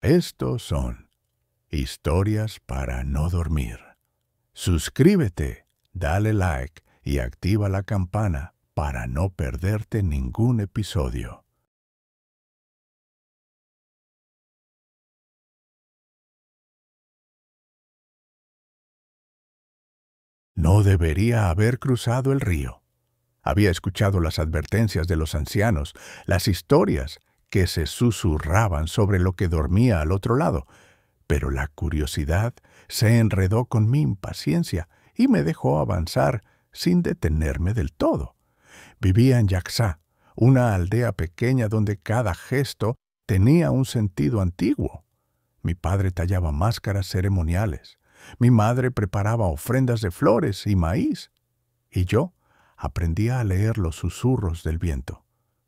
Estos son historias para no dormir. Suscríbete, dale like y activa la campana para no perderte ningún episodio. No debería haber cruzado el río. Había escuchado las advertencias de los ancianos, las historias que se susurraban sobre lo que dormía al otro lado, pero la curiosidad se enredó con mi impaciencia y me dejó avanzar sin detenerme del todo. Vivía en Yaxá, una aldea pequeña donde cada gesto tenía un sentido antiguo. Mi padre tallaba máscaras ceremoniales, mi madre preparaba ofrendas de flores y maíz, y yo aprendía a leer los susurros del viento.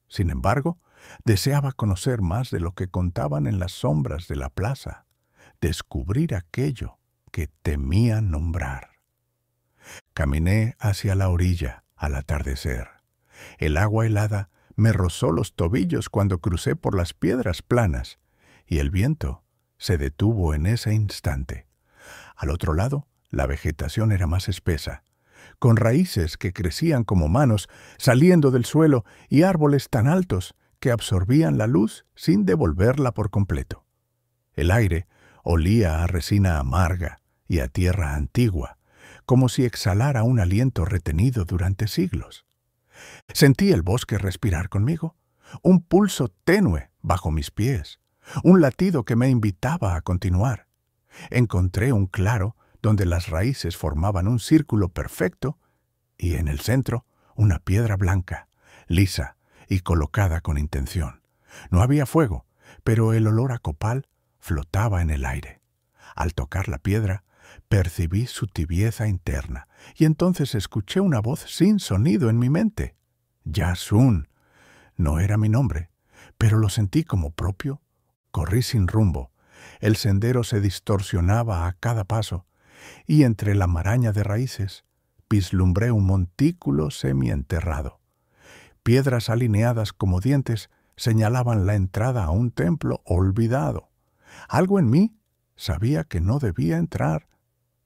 Sin embargo, deseaba conocer más de lo que contaban en las sombras de la plaza, descubrir aquello que temía nombrar. Caminé hacia la orilla al atardecer. El agua helada me rozó los tobillos cuando crucé por las piedras planas, y el viento se detuvo en ese instante. Al otro lado, la vegetación era más espesa, con raíces que crecían como manos saliendo del suelo y árboles tan altos que absorbían la luz sin devolverla por completo. El aire olía a resina amarga y a tierra antigua, como si exhalara un aliento retenido durante siglos. Sentí el bosque respirar conmigo, un pulso tenue bajo mis pies, un latido que me invitaba a continuar. Encontré un claro donde las raíces formaban un círculo perfecto y en el centro una piedra blanca, lisa y colocada con intención. No había fuego, pero el olor a copal flotaba en el aire. Al tocar la piedra, percibí su tibieza interna y entonces escuché una voz sin sonido en mi mente. Yasun. No era mi nombre, pero lo sentí como propio. Corrí sin rumbo. El sendero se distorsionaba a cada paso, y entre la maraña de raíces vislumbré un montículo semienterrado. Piedras alineadas como dientes señalaban la entrada a un templo olvidado. Algo en mí sabía que no debía entrar,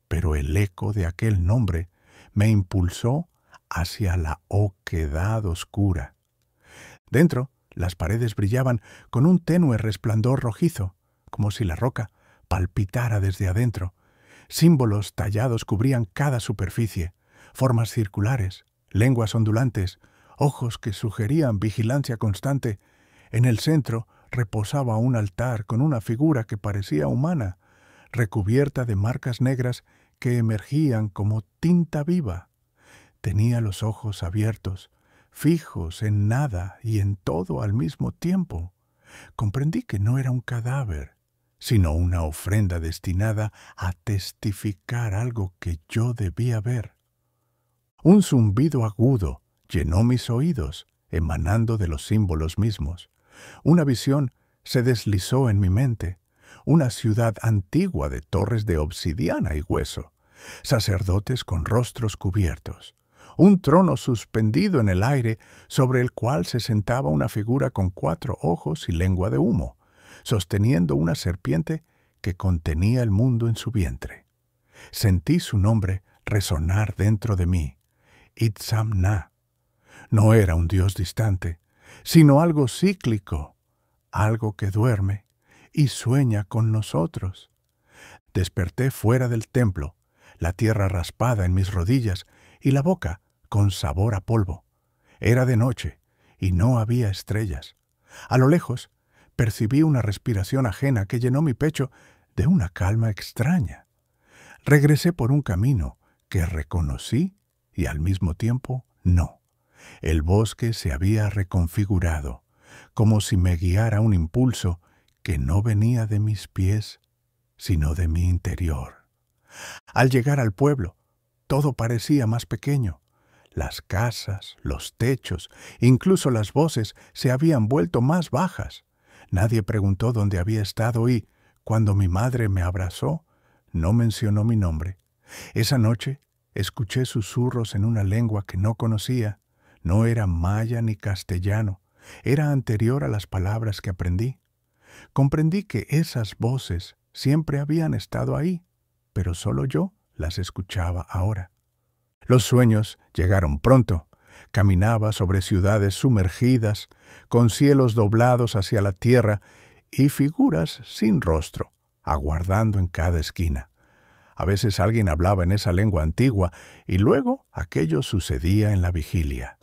pero el eco de aquel nombre me impulsó hacia la oquedad oscura. Dentro, las paredes brillaban con un tenue resplandor rojizo, como si la roca palpitara desde adentro. Símbolos tallados cubrían cada superficie, formas circulares, lenguas ondulantes, ojos que sugerían vigilancia constante. En el centro reposaba un altar con una figura que parecía humana, recubierta de marcas negras que emergían como tinta viva. Tenía los ojos abiertos, fijos en nada y en todo al mismo tiempo. Comprendí que no era un cadáver, sino una ofrenda destinada a testificar algo que yo debía ver. Un zumbido agudo llenó mis oídos, emanando de los símbolos mismos. Una visión se deslizó en mi mente, una ciudad antigua de torres de obsidiana y hueso, sacerdotes con rostros cubiertos, un trono suspendido en el aire sobre el cual se sentaba una figura con 4 ojos y lengua de humo, sosteniendo una serpiente que contenía el mundo en su vientre. Sentí su nombre resonar dentro de mí, Itzamna. No era un dios distante, sino algo cíclico, algo que duerme y sueña con nosotros. Desperté fuera del templo, la tierra raspada en mis rodillas y la boca con sabor a polvo. Era de noche y no había estrellas. A lo lejos percibí una respiración ajena que llenó mi pecho de una calma extraña. Regresé por un camino que reconocí y al mismo tiempo no. El bosque se había reconfigurado, como si me guiara un impulso que no venía de mis pies, sino de mi interior. Al llegar al pueblo, todo parecía más pequeño. Las casas, los techos, incluso las voces se habían vuelto más bajas. Nadie preguntó dónde había estado y, cuando mi madre me abrazó, no mencionó mi nombre. Esa noche escuché susurros en una lengua que no conocía. No era maya ni castellano, era anterior a las palabras que aprendí. Comprendí que esas voces siempre habían estado ahí, pero solo yo las escuchaba ahora. Los sueños llegaron pronto. Caminaba sobre ciudades sumergidas, con cielos doblados hacia la tierra y figuras sin rostro, aguardando en cada esquina. A veces alguien hablaba en esa lengua antigua y luego aquello sucedía en la vigilia.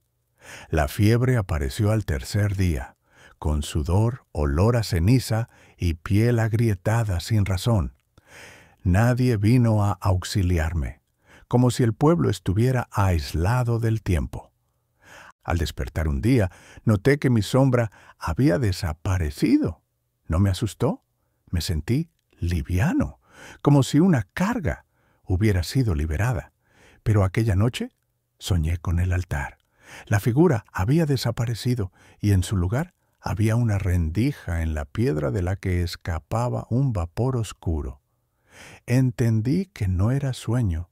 La fiebre apareció al tercer día, con sudor, olor a ceniza y piel agrietada sin razón. Nadie vino a auxiliarme, como si el pueblo estuviera aislado del tiempo. Al despertar un día, noté que mi sombra había desaparecido. No me asustó, me sentí liviano, como si una carga hubiera sido liberada. Pero aquella noche soñé con el altar. La figura había desaparecido y en su lugar había una rendija en la piedra de la que escapaba un vapor oscuro. Entendí que no era sueño,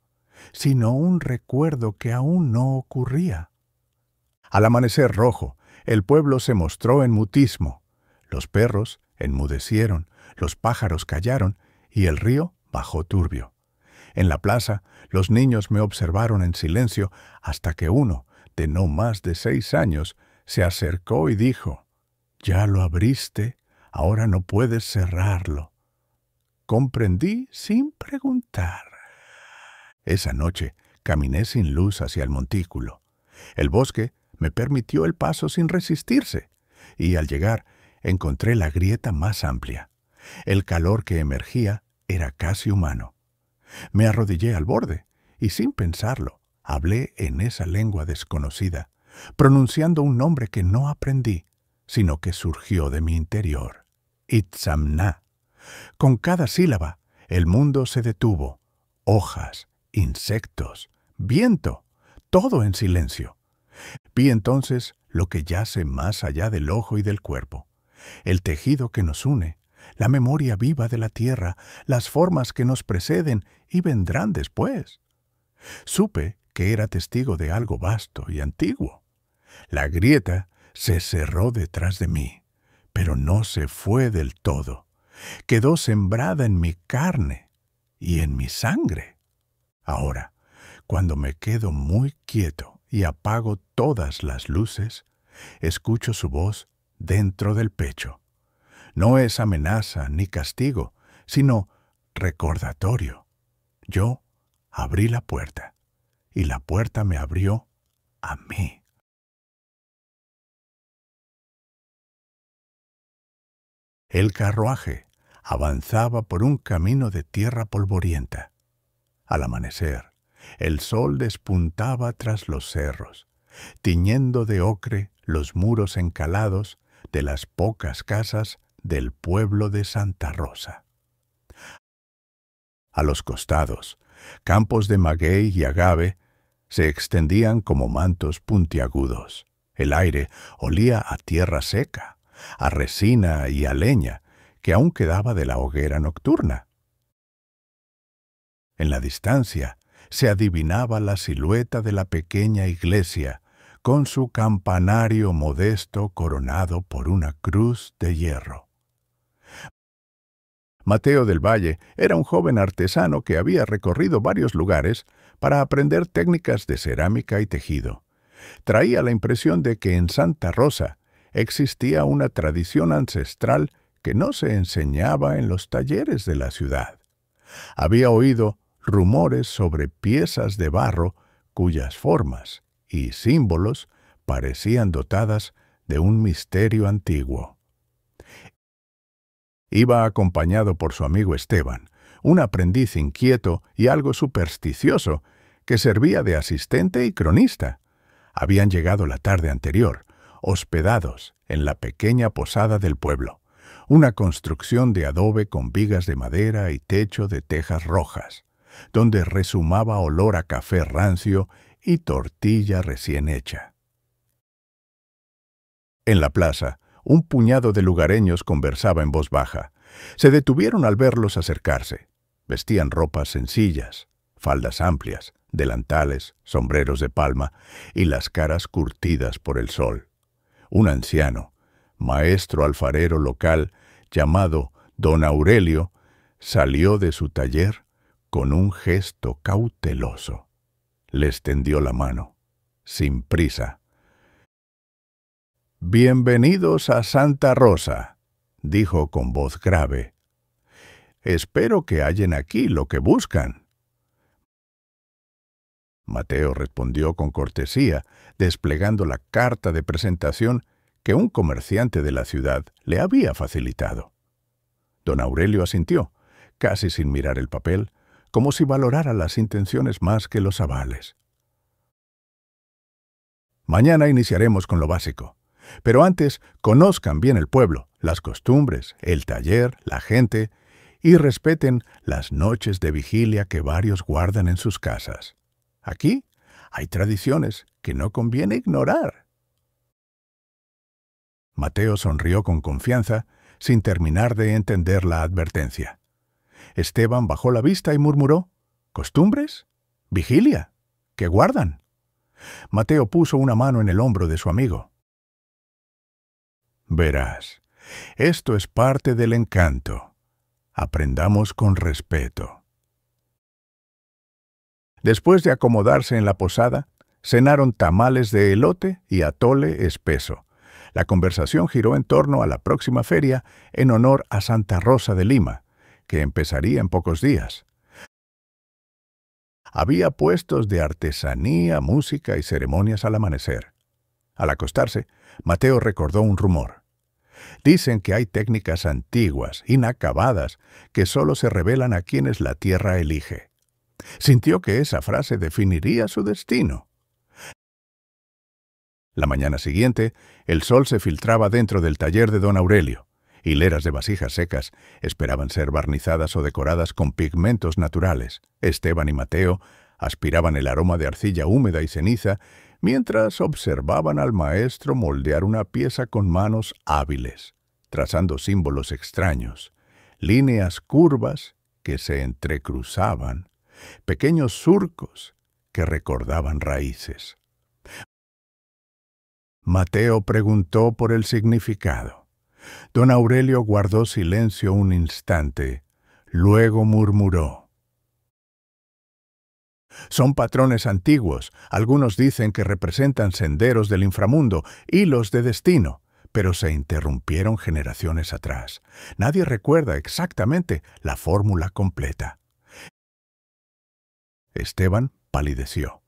sino un recuerdo que aún no ocurría. Al amanecer rojo, el pueblo se mostró en mutismo. Los perros enmudecieron, los pájaros callaron y el río bajó turbio. En la plaza, los niños me observaron en silencio hasta que uno, de no más de 6 años, se acercó y dijo: «Ya lo abriste, ahora no puedes cerrarlo». Comprendí sin preguntar. Esa noche caminé sin luz hacia el montículo. El bosque me permitió el paso sin resistirse, y al llegar encontré la grieta más amplia. El calor que emergía era casi humano. Me arrodillé al borde y sin pensarlo hablé en esa lengua desconocida, pronunciando un nombre que no aprendí, sino que surgió de mi interior: Itzamna. Con cada sílaba el mundo se detuvo. Hojas, insectos, viento, todo en silencio. Vi entonces lo que yace más allá del ojo y del cuerpo, el tejido que nos une, la memoria viva de la tierra, las formas que nos preceden y vendrán después. Supe que era testigo de algo vasto y antiguo. La grieta se cerró detrás de mí, pero no se fue del todo. Quedó sembrada en mi carne y en mi sangre. Ahora, cuando me quedo muy quieto y apago todas las luces, escucho su voz dentro del pecho. No es amenaza ni castigo, sino recordatorio. Yo abrí la puerta y la puerta me abrió a mí. El carruaje avanzaba por un camino de tierra polvorienta. Al amanecer, el sol despuntaba tras los cerros, tiñendo de ocre los muros encalados de las pocas casas del pueblo de Santa Rosa. A los costados, campos de maguey y agave se extendían como mantos puntiagudos. El aire olía a tierra seca, a resina y a leña que aún quedaba de la hoguera nocturna. En la distancia se adivinaba la silueta de la pequeña iglesia, con su campanario modesto coronado por una cruz de hierro. Mateo del Valle era un joven artesano que había recorrido varios lugares para aprender técnicas de cerámica y tejido. Traía la impresión de que en Santa Rosa existía una tradición ancestral que no se enseñaba en los talleres de la ciudad. Había oído rumores sobre piezas de barro cuyas formas y símbolos parecían dotadas de un misterio antiguo. Iba acompañado por su amigo Esteban, un aprendiz inquieto y algo supersticioso que servía de asistente y cronista. Habían llegado la tarde anterior, hospedados en la pequeña posada del pueblo, una construcción de adobe con vigas de madera y techo de tejas rojas, donde rezumaba olor a café rancio y tortilla recién hecha. En la plaza, un puñado de lugareños conversaba en voz baja. Se detuvieron al verlos acercarse. Vestían ropas sencillas, faldas amplias, delantales, sombreros de palma y las caras curtidas por el sol. Un anciano, maestro alfarero local, llamado don Aurelio, salió de su taller con un gesto cauteloso. Les tendió la mano, sin prisa. «Bienvenidos a Santa Rosa», dijo con voz grave. «Espero que hallen aquí lo que buscan». Mateo respondió con cortesía, desplegando la carta de presentación que un comerciante de la ciudad le había facilitado. Don Aurelio asintió, casi sin mirar el papel, como si valorara las intenciones más que los avales. «Mañana iniciaremos con lo básico, pero antes conozcan bien el pueblo, las costumbres, el taller, la gente, y respeten las noches de vigilia que varios guardan en sus casas. Aquí hay tradiciones que no conviene ignorar». Mateo sonrió con confianza, sin terminar de entender la advertencia. Esteban bajó la vista y murmuró: «¿Costumbres? ¿Vigilia? ¿Qué guardan?». Mateo puso una mano en el hombro de su amigo. «Verás, esto es parte del encanto. Aprendamos con respeto». Después de acomodarse en la posada, cenaron tamales de elote y atole espeso. La conversación giró en torno a la próxima feria en honor a Santa Rosa de Lima, que empezaría en pocos días. Había puestos de artesanía, música y ceremonias al amanecer. Al acostarse, Mateo recordó un rumor. Dicen que hay técnicas antiguas, inacabadas, que solo se revelan a quienes la tierra elige. Sintió que esa frase definiría su destino. La mañana siguiente, el sol se filtraba dentro del taller de don Aurelio. Hileras de vasijas secas esperaban ser barnizadas o decoradas con pigmentos naturales. Esteban y Mateo aspiraban el aroma de arcilla húmeda y ceniza, mientras observaban al maestro moldear una pieza con manos hábiles, trazando símbolos extraños, líneas curvas que se entrecruzaban, pequeños surcos que recordaban raíces. Mateo preguntó por el significado. Don Aurelio guardó silencio un instante, luego murmuró: «Son patrones antiguos. Algunos dicen que representan senderos del inframundo, hilos de destino, pero se interrumpieron generaciones atrás. Nadie recuerda exactamente la fórmula completa». Esteban palideció.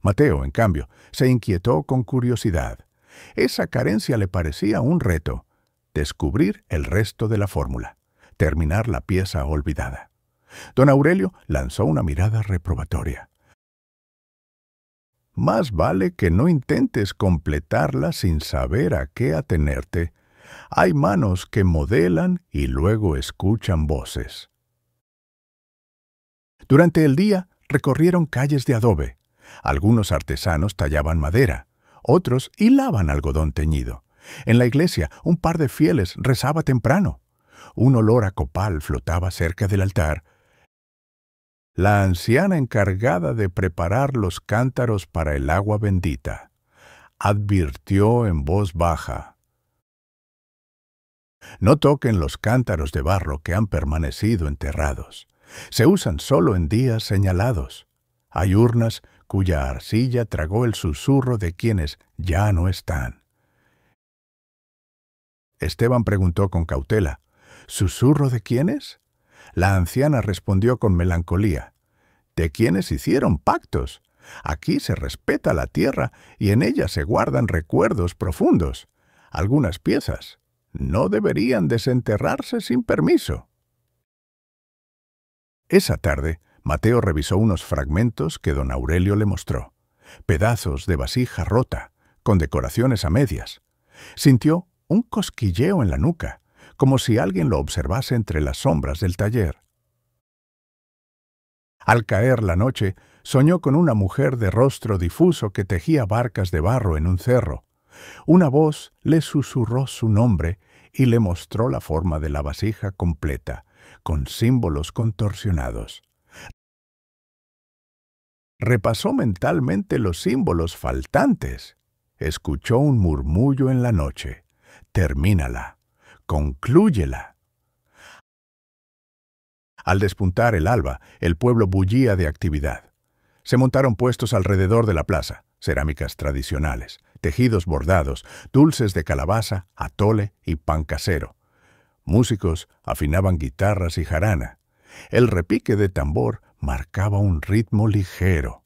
Mateo, en cambio, se inquietó con curiosidad. Esa carencia le parecía un reto: descubrir el resto de la fórmula, terminar la pieza olvidada. Don Aurelio lanzó una mirada reprobatoria. «Más vale que no intentes completarla sin saber a qué atenerte. Hay manos que modelan y luego escuchan voces». Durante el día recorrieron calles de adobe. Algunos artesanos tallaban madera, otros hilaban algodón teñido. En la iglesia, un par de fieles rezaba temprano. Un olor a copal flotaba cerca del altar. La anciana encargada de preparar los cántaros para el agua bendita advirtió en voz baja: «No toquen los cántaros de barro que han permanecido enterrados. Se usan solo en días señalados. Hay urnas cuya arcilla tragó el susurro de quienes ya no están». Esteban preguntó con cautela: «¿Susurro de quiénes?». La anciana respondió con melancolía: «De quienes hicieron pactos. Aquí se respeta la tierra y en ella se guardan recuerdos profundos. Algunas piezas no deberían desenterrarse sin permiso». Esa tarde, Mateo revisó unos fragmentos que don Aurelio le mostró. Pedazos de vasija rota, con decoraciones a medias. Sintió un cosquilleo en la nuca, como si alguien lo observase entre las sombras del taller. Al caer la noche, soñó con una mujer de rostro difuso que tejía barcas de barro en un cerro. Una voz le susurró su nombre y le mostró la forma de la vasija completa, con símbolos contorsionados. Repasó mentalmente los símbolos faltantes. Escuchó un murmullo en la noche: «Termínala, conclúyela». Al despuntar el alba, el pueblo bullía de actividad. Se montaron puestos alrededor de la plaza, cerámicas tradicionales, tejidos bordados, dulces de calabaza, atole y pan casero. Músicos afinaban guitarras y jarana. El repique de tambor marcaba un ritmo ligero.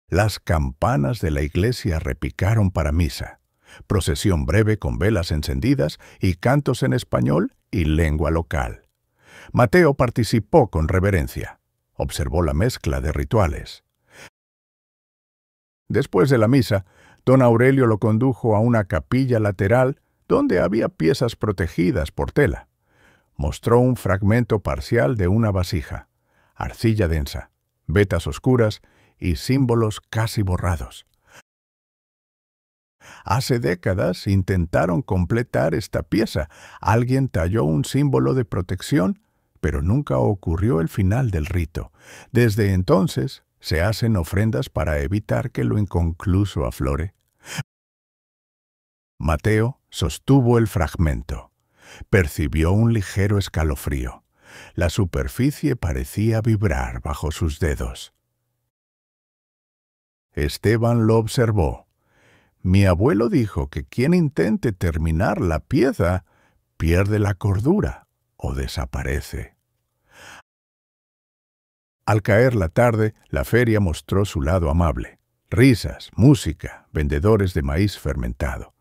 Las campanas de la iglesia repicaron para misa. Procesión breve con velas encendidas y cantos en español y lengua local. Mateo participó con reverencia. Observó la mezcla de rituales. Después de la misa, don Aurelio lo condujo a una capilla lateral donde había piezas protegidas por tela. Mostró un fragmento parcial de una vasija, arcilla densa, vetas oscuras y símbolos casi borrados. Hace décadas intentaron completar esta pieza. Alguien talló un símbolo de protección, pero nunca ocurrió el final del rito. Desde entonces se hacen ofrendas para evitar que lo inconcluso aflore. Mateo sostuvo el fragmento. Percibió un ligero escalofrío. La superficie parecía vibrar bajo sus dedos. Esteban lo observó. Mi abuelo dijo que quien intente terminar la pieza pierde la cordura o desaparece. Al caer la tarde, la feria mostró su lado amable. Risas, música, vendedores de maíz fermentado.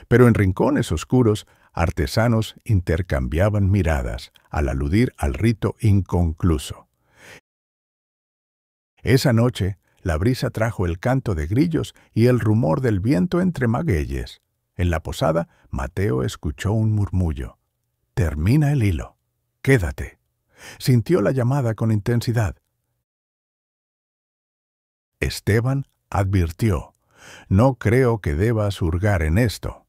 Pero en rincones oscuros, artesanos intercambiaban miradas al aludir al rito inconcluso. Esa noche, la brisa trajo el canto de grillos y el rumor del viento entre magueyes. En la posada, Mateo escuchó un murmullo. «Termina el hilo. Quédate». Sintió la llamada con intensidad. Esteban advirtió. «No creo que debas hurgar en esto».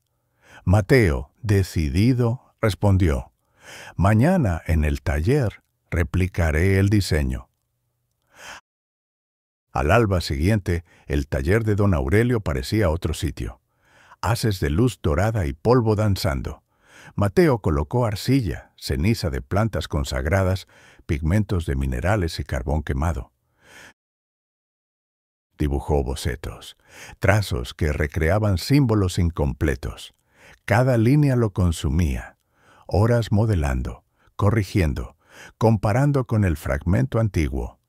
Mateo, decidido, respondió. «Mañana en el taller replicaré el diseño». Al alba siguiente, el taller de don Aurelio parecía otro sitio. Haces de luz dorada y polvo danzando. Mateo colocó arcilla, ceniza de plantas consagradas, pigmentos de minerales y carbón quemado. Dibujó bocetos, trazos que recreaban símbolos incompletos. Cada línea lo consumía. Horas modelando, corrigiendo, comparando con el fragmento antiguo.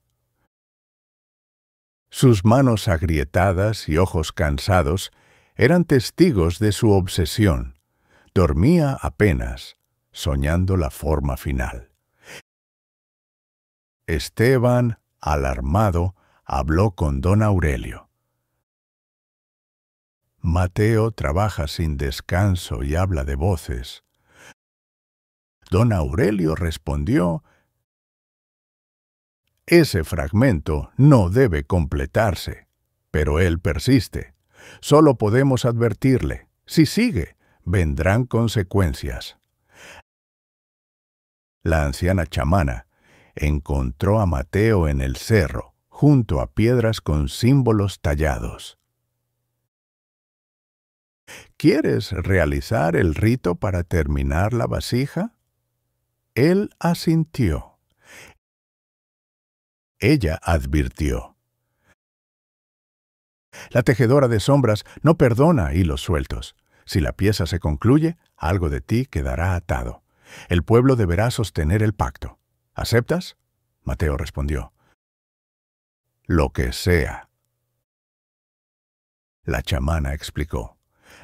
Sus manos agrietadas y ojos cansados eran testigos de su obsesión. Dormía apenas, soñando la forma final. Esteban, alarmado, habló con don Aurelio. Mateo trabaja sin descanso y habla de voces. Don Aurelio respondió: ese fragmento no debe completarse, pero él persiste. Solo podemos advertirle. Si sigue, vendrán consecuencias. La anciana chamana encontró a Mateo en el cerro, junto a piedras con símbolos tallados. ¿Quieres realizar el rito para terminar la vasija? Él asintió. Ella advirtió. La tejedora de sombras no perdona hilos sueltos. Si la pieza se concluye, algo de ti quedará atado. El pueblo deberá sostener el pacto. ¿Aceptas? Mateo respondió. Lo que sea. La chamana explicó.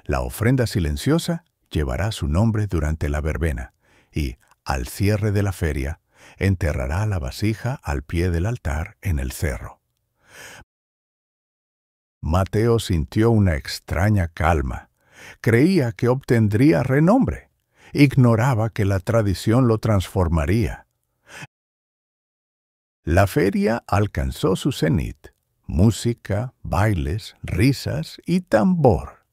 La ofrenda silenciosa llevará su nombre durante la verbena y, al cierre de la feria, enterrará la vasija al pie del altar en el cerro. Mateo sintió una extraña calma. Creía que obtendría renombre. Ignoraba que la tradición lo transformaría. La feria alcanzó su cenit. Música, bailes, risas y tambor.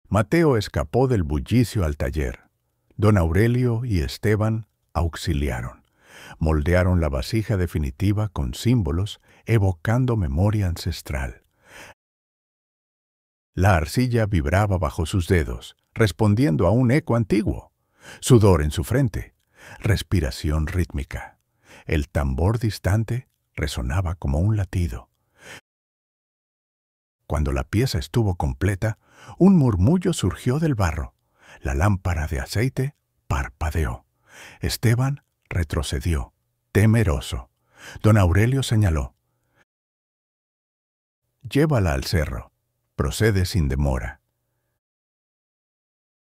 Mateo escapó del bullicio al taller. Don Aurelio y Esteban auxiliaron. Moldearon la vasija definitiva con símbolos, evocando memoria ancestral. La arcilla vibraba bajo sus dedos, respondiendo a un eco antiguo. sudor en su frente, respiración rítmica. El tambor distante resonaba como un latido. Cuando la pieza estuvo completa, un murmullo surgió del barro. La lámpara de aceite parpadeó. Esteban retrocedió, temeroso. Don Aurelio señaló: «Llévala al cerro. Procede sin demora».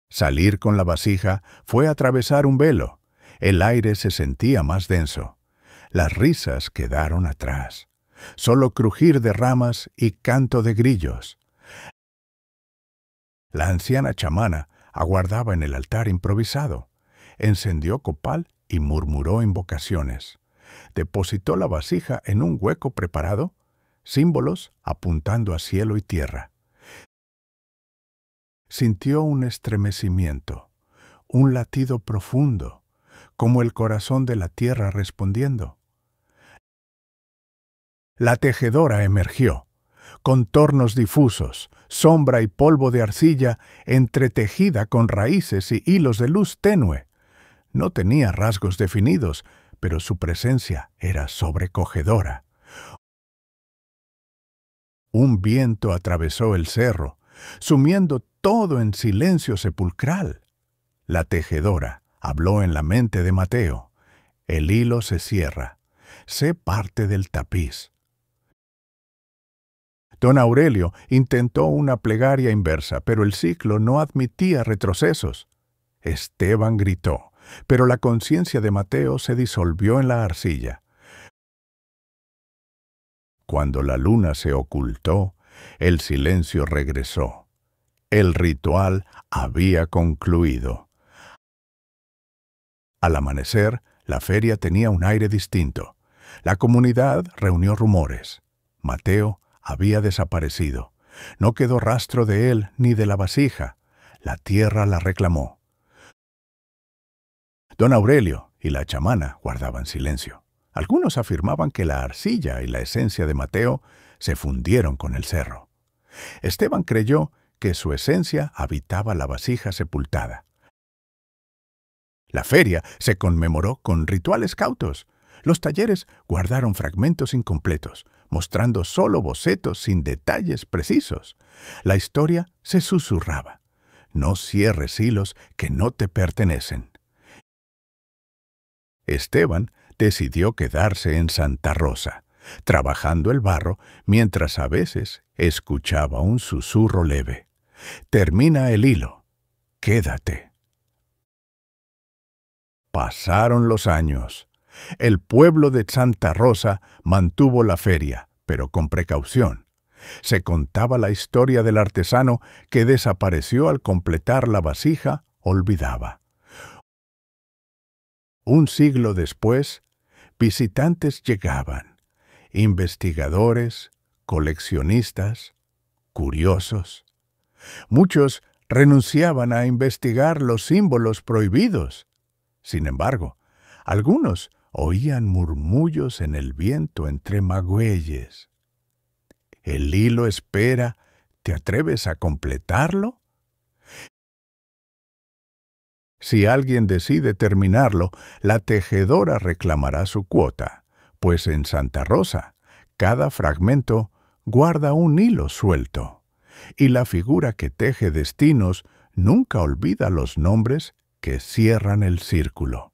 Salir con la vasija fue atravesar un velo. El aire se sentía más denso. Las risas quedaron atrás. Solo crujir de ramas y canto de grillos. La anciana chamana aguardaba en el altar improvisado. Encendió copal y murmuró invocaciones. Depositó la vasija en un hueco preparado, símbolos apuntando a cielo y tierra. Sintió un estremecimiento, un latido profundo, como el corazón de la tierra respondiendo. La tejedora emergió, contornos difusos, sombra y polvo de arcilla entretejida con raíces y hilos de luz tenue. No tenía rasgos definidos, pero su presencia era sobrecogedora. Un viento atravesó el cerro, sumiendo todo en silencio sepulcral. La tejedora habló en la mente de Mateo. El hilo se cierra. Sé parte del tapiz. Don Aurelio intentó una plegaria inversa, pero el ciclo no admitía retrocesos. Esteban gritó, pero la conciencia de Mateo se disolvió en la arcilla. Cuando la luna se ocultó, el silencio regresó. El ritual había concluido. Al amanecer, la feria tenía un aire distinto. La comunidad reunió rumores. Mateo había desaparecido. No quedó rastro de él ni de la vasija. La tierra la reclamó. Don Aurelio y la chamana guardaban silencio. Algunos afirmaban que la arcilla y la esencia de Mateo se fundieron con el cerro. Esteban creyó que su esencia habitaba la vasija sepultada. La feria se conmemoró con rituales cautos. Los talleres guardaron fragmentos incompletos, mostrando solo bocetos sin detalles precisos. La historia se susurraba. No cierres hilos que no te pertenecen. Esteban decidió quedarse en Santa Rosa, trabajando el barro mientras a veces escuchaba un susurro leve. Termina el hilo. Quédate. Pasaron los años. El pueblo de Santa Rosa mantuvo la feria, pero con precaución. Se contaba la historia del artesano que desapareció al completar la vasija olvidada. Un siglo después, visitantes llegaban, investigadores, coleccionistas, curiosos. Muchos renunciaban a investigar los símbolos prohibidos. Sin embargo, algunos oían murmullos en el viento entre magüeyes. El hilo espera, ¿te atreves a completarlo? Si alguien decide terminarlo, la tejedora reclamará su cuota, pues en Santa Rosa cada fragmento guarda un hilo suelto, y la figura que teje destinos nunca olvida los nombres que cierran el círculo.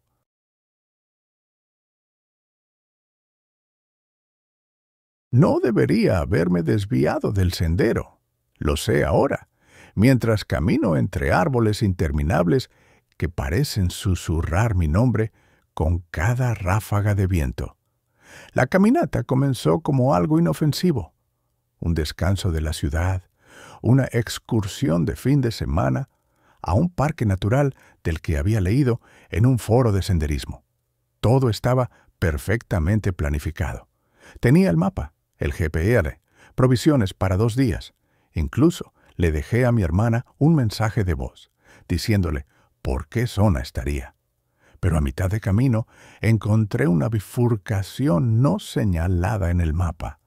No debería haberme desviado del sendero. Lo sé ahora, mientras camino entre árboles interminables que parecen susurrar mi nombre con cada ráfaga de viento. La caminata comenzó como algo inofensivo, un descanso de la ciudad, una excursión de fin de semana a un parque natural del que había leído en un foro de senderismo. Todo estaba perfectamente planificado. Tenía el mapa, el GPS, provisiones para 2 días. Incluso le dejé a mi hermana un mensaje de voz, diciéndole por qué zona estaría. Pero a mitad de camino encontré una bifurcación no señalada en el mapa.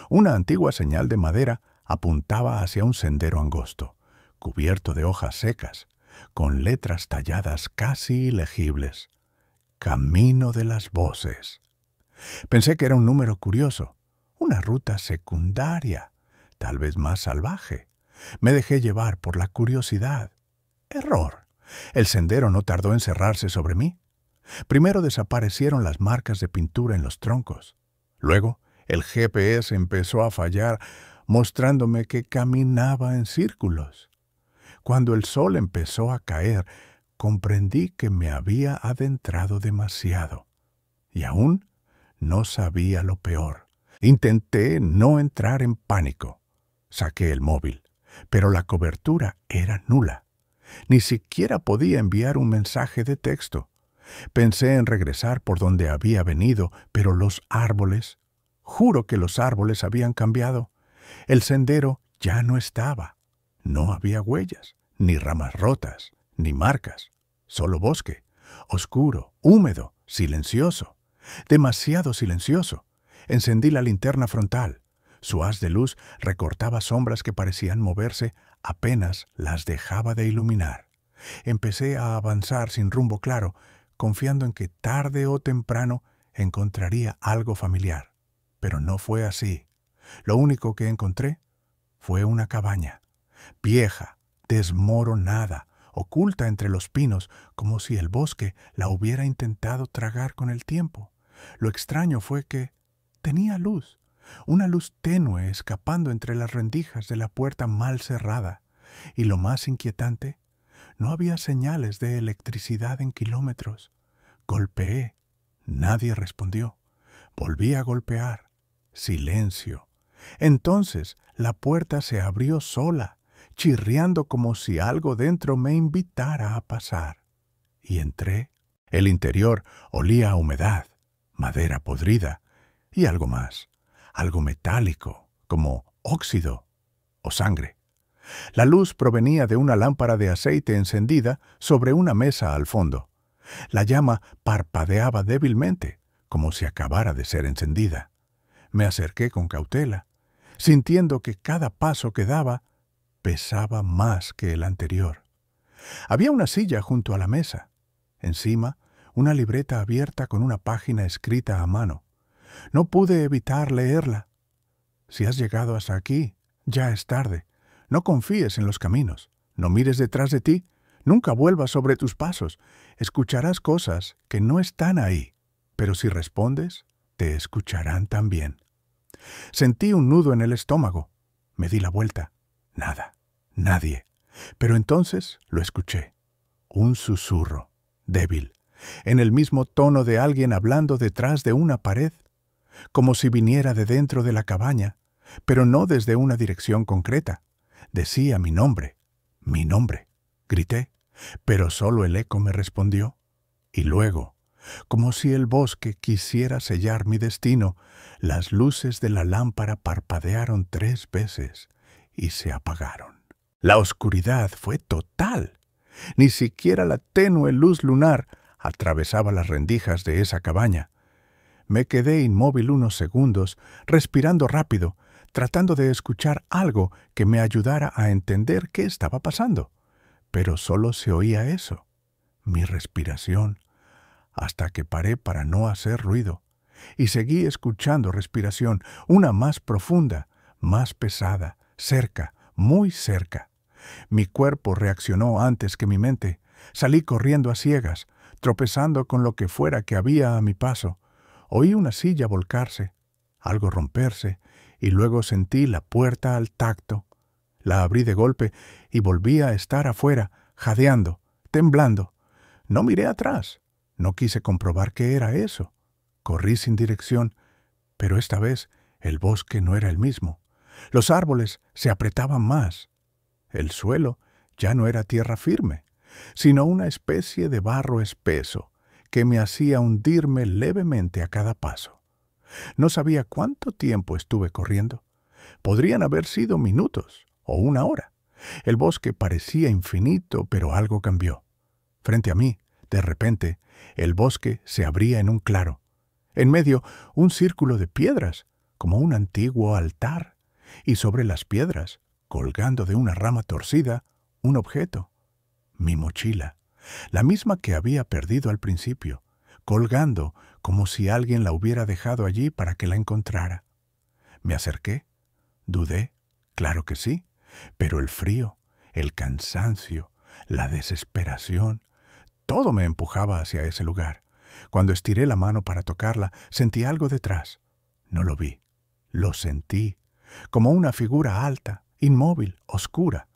Una antigua señal de madera apuntaba hacia un sendero angosto, cubierto de hojas secas. con letras talladas casi ilegibles. Camino de las Voces. Pensé que era un número curioso, una ruta secundaria, tal vez más salvaje. Me dejé llevar por la curiosidad. Error. El sendero no tardó en cerrarse sobre mí. Primero desaparecieron las marcas de pintura en los troncos. Luego, el GPS empezó a fallar, mostrándome que caminaba en círculos. Cuando el sol empezó a caer, comprendí que me había adentrado demasiado. Y aún no sabía lo peor. Intenté no entrar en pánico. Saqué el móvil, pero la cobertura era nula. Ni siquiera podía enviar un mensaje de texto. Pensé en regresar por donde había venido, pero los árboles, juro que los árboles habían cambiado. El sendero ya no estaba. No había huellas, ni ramas rotas, ni marcas. Solo bosque, oscuro, húmedo, silencioso. Demasiado silencioso. Encendí la linterna frontal. Su haz de luz recortaba sombras que parecían moverse apenas las dejaba de iluminar. Empecé a avanzar sin rumbo claro, confiando en que tarde o temprano encontraría algo familiar. Pero no fue así. Lo único que encontré fue una cabaña, vieja, desmoronada, oculta entre los pinos, como si el bosque la hubiera intentado tragar con el tiempo. Lo extraño fue que tenía luz, una luz tenue escapando entre las rendijas de la puerta mal cerrada. Y lo más inquietante, no había señales de electricidad en kilómetros. Golpeé. Nadie respondió. Volví a golpear. Silencio. Entonces la puerta se abrió sola, chirriando como si algo dentro me invitara a pasar. Y entré. El interior olía a humedad, madera podrida y algo más, algo metálico, como óxido o sangre. La luz provenía de una lámpara de aceite encendida sobre una mesa al fondo. La llama parpadeaba débilmente, como si acabara de ser encendida. Me acerqué con cautela, sintiendo que cada paso que daba pesaba más que el anterior. Había una silla junto a la mesa. Encima, una libreta abierta con una página escrita a mano. No pude evitar leerla. Si has llegado hasta aquí, ya es tarde. No confíes en los caminos. No mires detrás de ti. Nunca vuelvas sobre tus pasos. Escucharás cosas que no están ahí. Pero si respondes, te escucharán también. Sentí un nudo en el estómago. Me di la vuelta. Nada. Nadie. Pero entonces lo escuché. Un susurro, débil, en el mismo tono de alguien hablando detrás de una pared, como si viniera de dentro de la cabaña, pero no desde una dirección concreta. Decía mi nombre. Mi nombre. Grité, pero solo el eco me respondió. Y luego, como si el bosque quisiera sellar mi destino, las luces de la lámpara parpadearon 3 veces y se apagaron. La oscuridad fue total. Ni siquiera la tenue luz lunar atravesaba las rendijas de esa cabaña. Me quedé inmóvil unos segundos, respirando rápido, tratando de escuchar algo que me ayudara a entender qué estaba pasando. Pero solo se oía eso, mi respiración, hasta que paré para no hacer ruido. Y seguí escuchando respiración, una más profunda, más pesada, cerca, muy cerca. Mi cuerpo reaccionó antes que mi mente. Salí corriendo a ciegas, tropezando con lo que fuera que había a mi paso. Oí una silla volcarse, algo romperse, y luego sentí la puerta al tacto. La abrí de golpe y volví a estar afuera, jadeando, temblando. No miré atrás. No quise comprobar qué era eso. Corrí sin dirección, pero esta vez el bosque no era el mismo. Los árboles se apretaban más. El suelo ya no era tierra firme, sino una especie de barro espeso que me hacía hundirme levemente a cada paso. No sabía cuánto tiempo estuve corriendo. Podrían haber sido minutos o 1 hora. El bosque parecía infinito, pero algo cambió. Frente a mí, de repente, el bosque se abría en un claro. En medio, un círculo de piedras, como un antiguo altar, y sobre las piedras, colgando de una rama torcida, un objeto. Mi mochila, la misma que había perdido al principio, colgando como si alguien la hubiera dejado allí para que la encontrara. Me acerqué, dudé, claro que sí, pero el frío, el cansancio, la desesperación, todo me empujaba hacia ese lugar. Cuando estiré la mano para tocarla, sentí algo detrás. No lo vi, lo sentí, como una figura alta, inmóvil, oscura.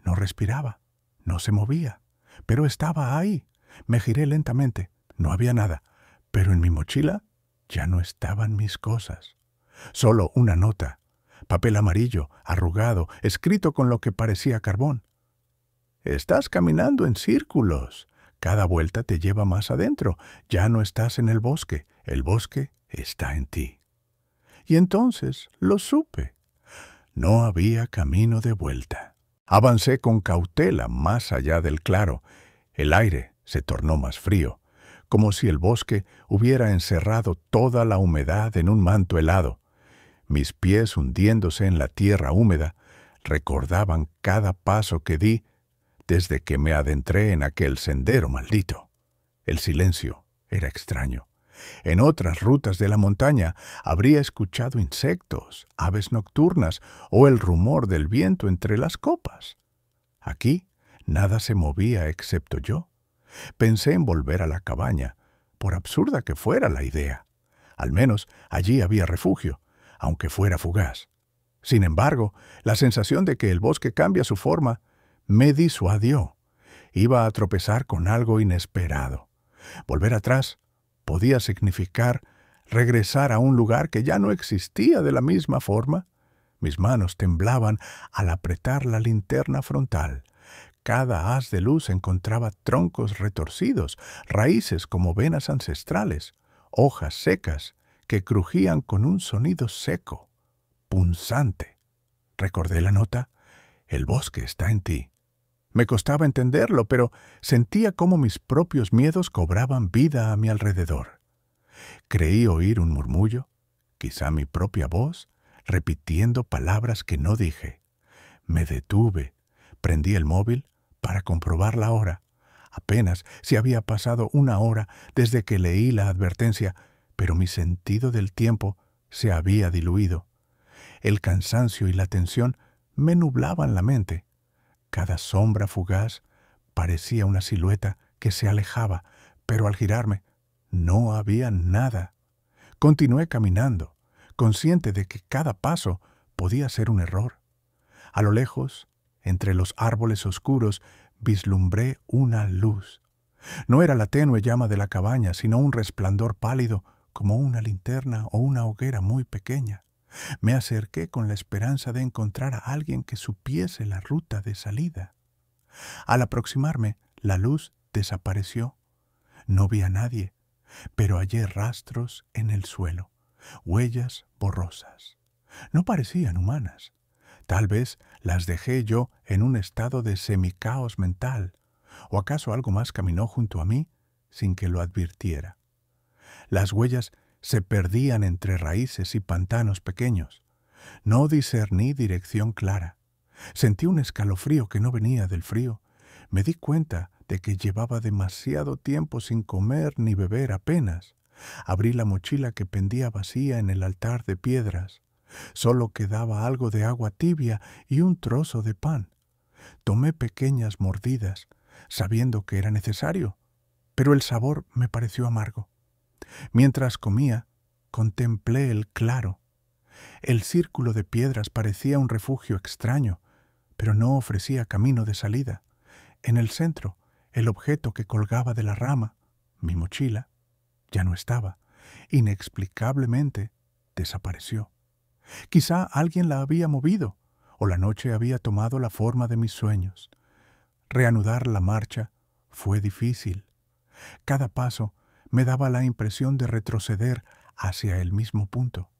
No respiraba, no se movía, pero estaba ahí. Me giré lentamente, no había nada, pero en mi mochila ya no estaban mis cosas. Solo una nota, papel amarillo, arrugado, escrito con lo que parecía carbón. Estás caminando en círculos. Cada vuelta te lleva más adentro. Ya no estás en el bosque está en ti. Y entonces lo supe. No había camino de vuelta. Avancé con cautela más allá del claro. El aire se tornó más frío, como si el bosque hubiera encerrado toda la humedad en un manto helado. Mis pies hundiéndose en la tierra húmeda recordaban cada paso que di desde que me adentré en aquel sendero maldito. El silencio era extraño. En otras rutas de la montaña habría escuchado insectos, aves nocturnas o el rumor del viento entre las copas. Aquí nada se movía excepto yo. Pensé en volver a la cabaña, por absurda que fuera la idea. Al menos allí había refugio, aunque fuera fugaz. Sin embargo, la sensación de que el bosque cambia su forma me disuadió. Iba a tropezar con algo inesperado. Volver atrás podía significar regresar a un lugar que ya no existía de la misma forma. Mis manos temblaban al apretar la linterna frontal. Cada haz de luz encontraba troncos retorcidos, raíces como venas ancestrales, hojas secas que crujían con un sonido seco, punzante. Recordé la nota: el bosque está en ti. Me costaba entenderlo, pero sentía cómo mis propios miedos cobraban vida a mi alrededor. Creí oír un murmullo, quizá mi propia voz, repitiendo palabras que no dije. Me detuve, prendí el móvil para comprobar la hora. Apenas si había pasado una hora desde que leí la advertencia, pero mi sentido del tiempo se había diluido. El cansancio y la tensión me nublaban la mente. Cada sombra fugaz parecía una silueta que se alejaba, pero al girarme no había nada. Continué caminando, consciente de que cada paso podía ser un error. A lo lejos, entre los árboles oscuros, vislumbré una luz. No era la tenue llama de la cabaña, sino un resplandor pálido como una linterna o una hoguera muy pequeña. Me acerqué con la esperanza de encontrar a alguien que supiese la ruta de salida. Al aproximarme, la luz desapareció. No vi a nadie, pero hallé rastros en el suelo, huellas borrosas. No parecían humanas. Tal vez las dejé yo en un estado de semicaos mental, o acaso algo más caminó junto a mí sin que lo advirtiera. Las huellas se perdían entre raíces y pantanos pequeños. No discerní dirección clara. Sentí un escalofrío que no venía del frío. Me di cuenta de que llevaba demasiado tiempo sin comer ni beber apenas. Abrí la mochila que pendía vacía en el altar de piedras. Solo quedaba algo de agua tibia y un trozo de pan. Tomé pequeñas mordidas, sabiendo que era necesario, pero el sabor me pareció amargo. Mientras comía, contemplé el claro. El círculo de piedras parecía un refugio extraño, pero no ofrecía camino de salida. En el centro, el objeto que colgaba de la rama, mi mochila, ya no estaba. Inexplicablemente desapareció. Quizá alguien la había movido, o la noche había tomado la forma de mis sueños. Reanudar la marcha fue difícil. Cada paso me daba la impresión de retroceder hacia el mismo punto.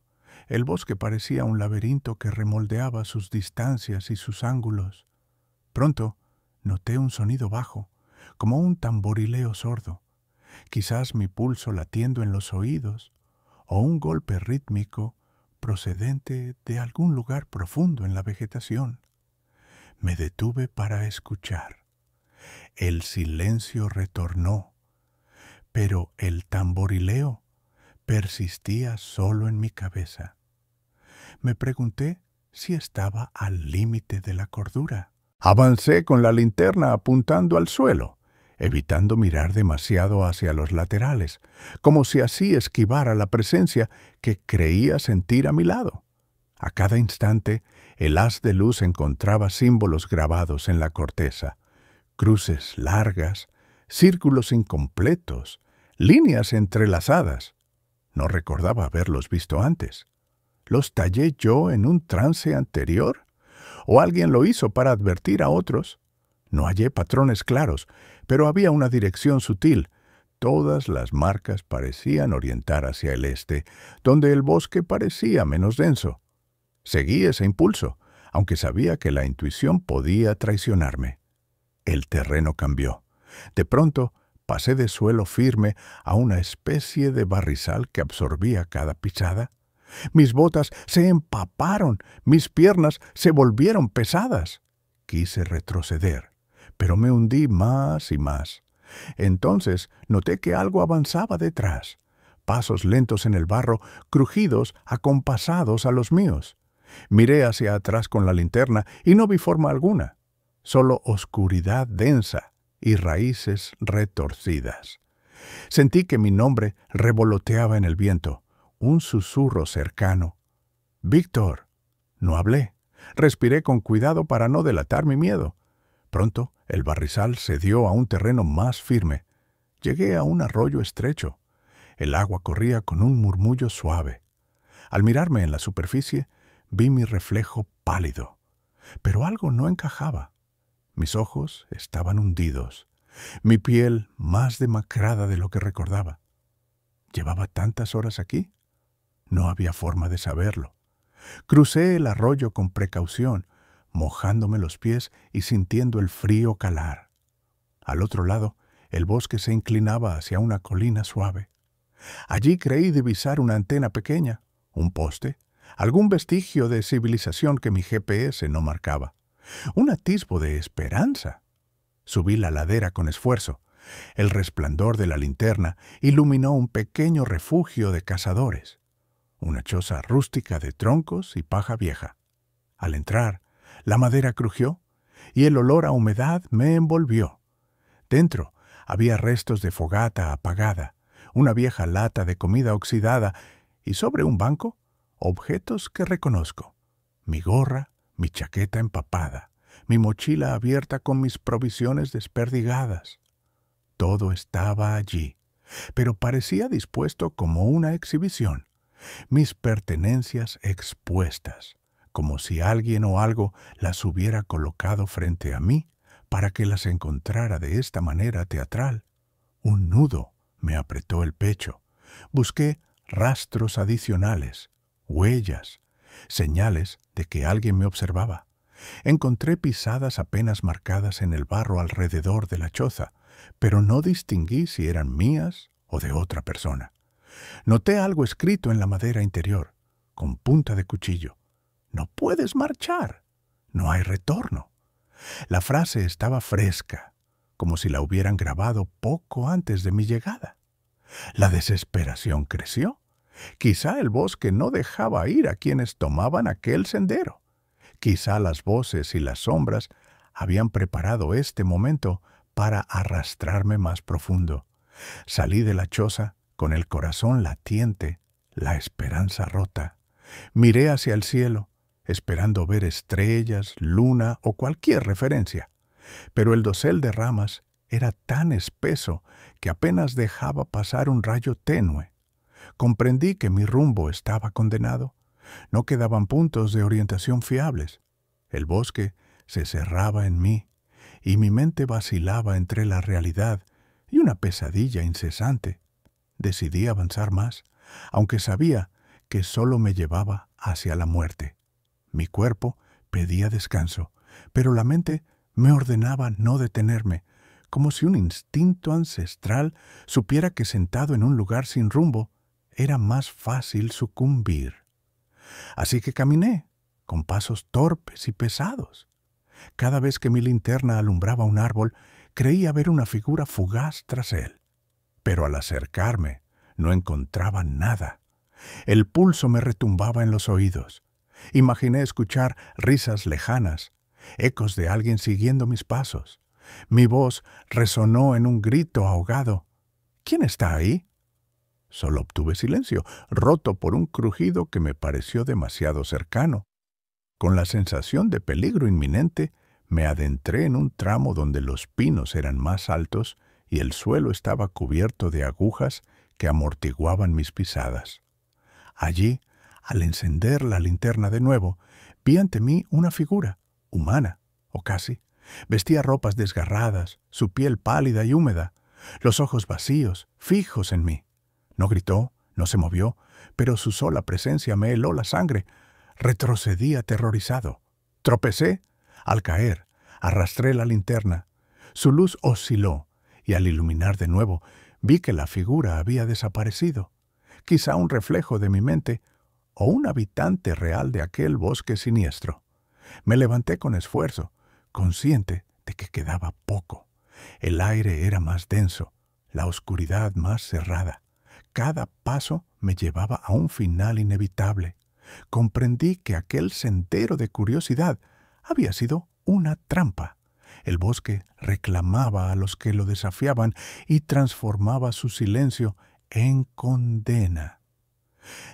El bosque parecía un laberinto que remoldeaba sus distancias y sus ángulos. Pronto noté un sonido bajo, como un tamborileo sordo, quizás mi pulso latiendo en los oídos, o un golpe rítmico procedente de algún lugar profundo en la vegetación. Me detuve para escuchar. El silencio retornó, pero el tamborileo persistía solo en mi cabeza. Me pregunté si estaba al límite de la cordura. Avancé con la linterna apuntando al suelo, evitando mirar demasiado hacia los laterales, como si así esquivara la presencia que creía sentir a mi lado. A cada instante, el haz de luz encontraba símbolos grabados en la corteza, cruces largas, círculos incompletos, líneas entrelazadas. No recordaba haberlos visto antes. ¿Los tallé yo en un trance anterior? ¿O alguien lo hizo para advertir a otros? No hallé patrones claros, pero había una dirección sutil. Todas las marcas parecían orientar hacia el este, donde el bosque parecía menos denso. Seguí ese impulso, aunque sabía que la intuición podía traicionarme. El terreno cambió. De pronto, pasé de suelo firme a una especie de barrizal que absorbía cada pisada. Mis botas se empaparon, mis piernas se volvieron pesadas. Quise retroceder, pero me hundí más y más. Entonces noté que algo avanzaba detrás. Pasos lentos en el barro, crujidos acompasados a los míos. Miré hacia atrás con la linterna y no vi forma alguna, solo oscuridad densa y raíces retorcidas. Sentí que mi nombre revoloteaba en el viento, un susurro cercano. «Víctor». No hablé. Respiré con cuidado para no delatar mi miedo. Pronto el barrizal cedió a un terreno más firme. Llegué a un arroyo estrecho. El agua corría con un murmullo suave. Al mirarme en la superficie, vi mi reflejo pálido. Pero algo no encajaba. Mis ojos estaban hundidos, mi piel más demacrada de lo que recordaba. ¿Llevaba tantas horas aquí? No había forma de saberlo. Crucé el arroyo con precaución, mojándome los pies y sintiendo el frío calar. Al otro lado, el bosque se inclinaba hacia una colina suave. Allí creí divisar una antena pequeña, un poste, algún vestigio de civilización que mi GPS no marcaba. Un atisbo de esperanza. Subí la ladera con esfuerzo. El resplandor de la linterna iluminó un pequeño refugio de cazadores. Una choza rústica de troncos y paja vieja. Al entrar, la madera crujió y el olor a humedad me envolvió. Dentro había restos de fogata apagada, una vieja lata de comida oxidada y sobre un banco, objetos que reconozco. Mi gorra, mi chaqueta empapada, mi mochila abierta con mis provisiones desperdigadas. Todo estaba allí, pero parecía dispuesto como una exhibición. Mis pertenencias expuestas, como si alguien o algo las hubiera colocado frente a mí para que las encontrara de esta manera teatral. Un nudo me apretó el pecho. Busqué rastros adicionales, huellas, señales de que alguien me observaba. Encontré pisadas apenas marcadas en el barro alrededor de la choza, pero no distinguí si eran mías o de otra persona. Noté algo escrito en la madera interior, con punta de cuchillo. «No puedes marchar. No hay retorno». La frase estaba fresca, como si la hubieran grabado poco antes de mi llegada. La desesperación creció. Quizá el bosque no dejaba ir a quienes tomaban aquel sendero. Quizá las voces y las sombras habían preparado este momento para arrastrarme más profundo. Salí de la choza con el corazón latiente, la esperanza rota. Miré hacia el cielo, esperando ver estrellas, luna o cualquier referencia. Pero el dosel de ramas era tan espeso que apenas dejaba pasar un rayo tenue. Comprendí que mi rumbo estaba condenado. No quedaban puntos de orientación fiables. El bosque se cerraba en mí, y mi mente vacilaba entre la realidad y una pesadilla incesante. Decidí avanzar más, aunque sabía que solo me llevaba hacia la muerte. Mi cuerpo pedía descanso, pero la mente me ordenaba no detenerme, como si un instinto ancestral supiera que sentado en un lugar sin rumbo era más fácil sucumbir. Así que caminé, con pasos torpes y pesados. Cada vez que mi linterna alumbraba un árbol, creía ver una figura fugaz tras él, pero al acercarme no encontraba nada. El pulso me retumbaba en los oídos. Imaginé escuchar risas lejanas, ecos de alguien siguiendo mis pasos. Mi voz resonó en un grito ahogado. ¿Quién está ahí? Solo obtuve silencio, roto por un crujido que me pareció demasiado cercano. Con la sensación de peligro inminente, me adentré en un tramo donde los pinos eran más altos y el suelo estaba cubierto de agujas que amortiguaban mis pisadas. Allí, al encender la linterna de nuevo, vi ante mí una figura, humana, o casi. Vestía ropas desgarradas, su piel pálida y húmeda, los ojos vacíos, fijos en mí. No gritó, no se movió, pero su sola presencia me heló la sangre. Retrocedí aterrorizado. Tropecé. Al caer, arrastré la linterna. Su luz osciló, y al iluminar de nuevo, vi que la figura había desaparecido. Quizá un reflejo de mi mente, o un habitante real de aquel bosque siniestro. Me levanté con esfuerzo, consciente de que quedaba poco. El aire era más denso, la oscuridad más cerrada. Cada paso me llevaba a un final inevitable. Comprendí que aquel sendero de curiosidad había sido una trampa. El bosque reclamaba a los que lo desafiaban y transformaba su silencio en condena.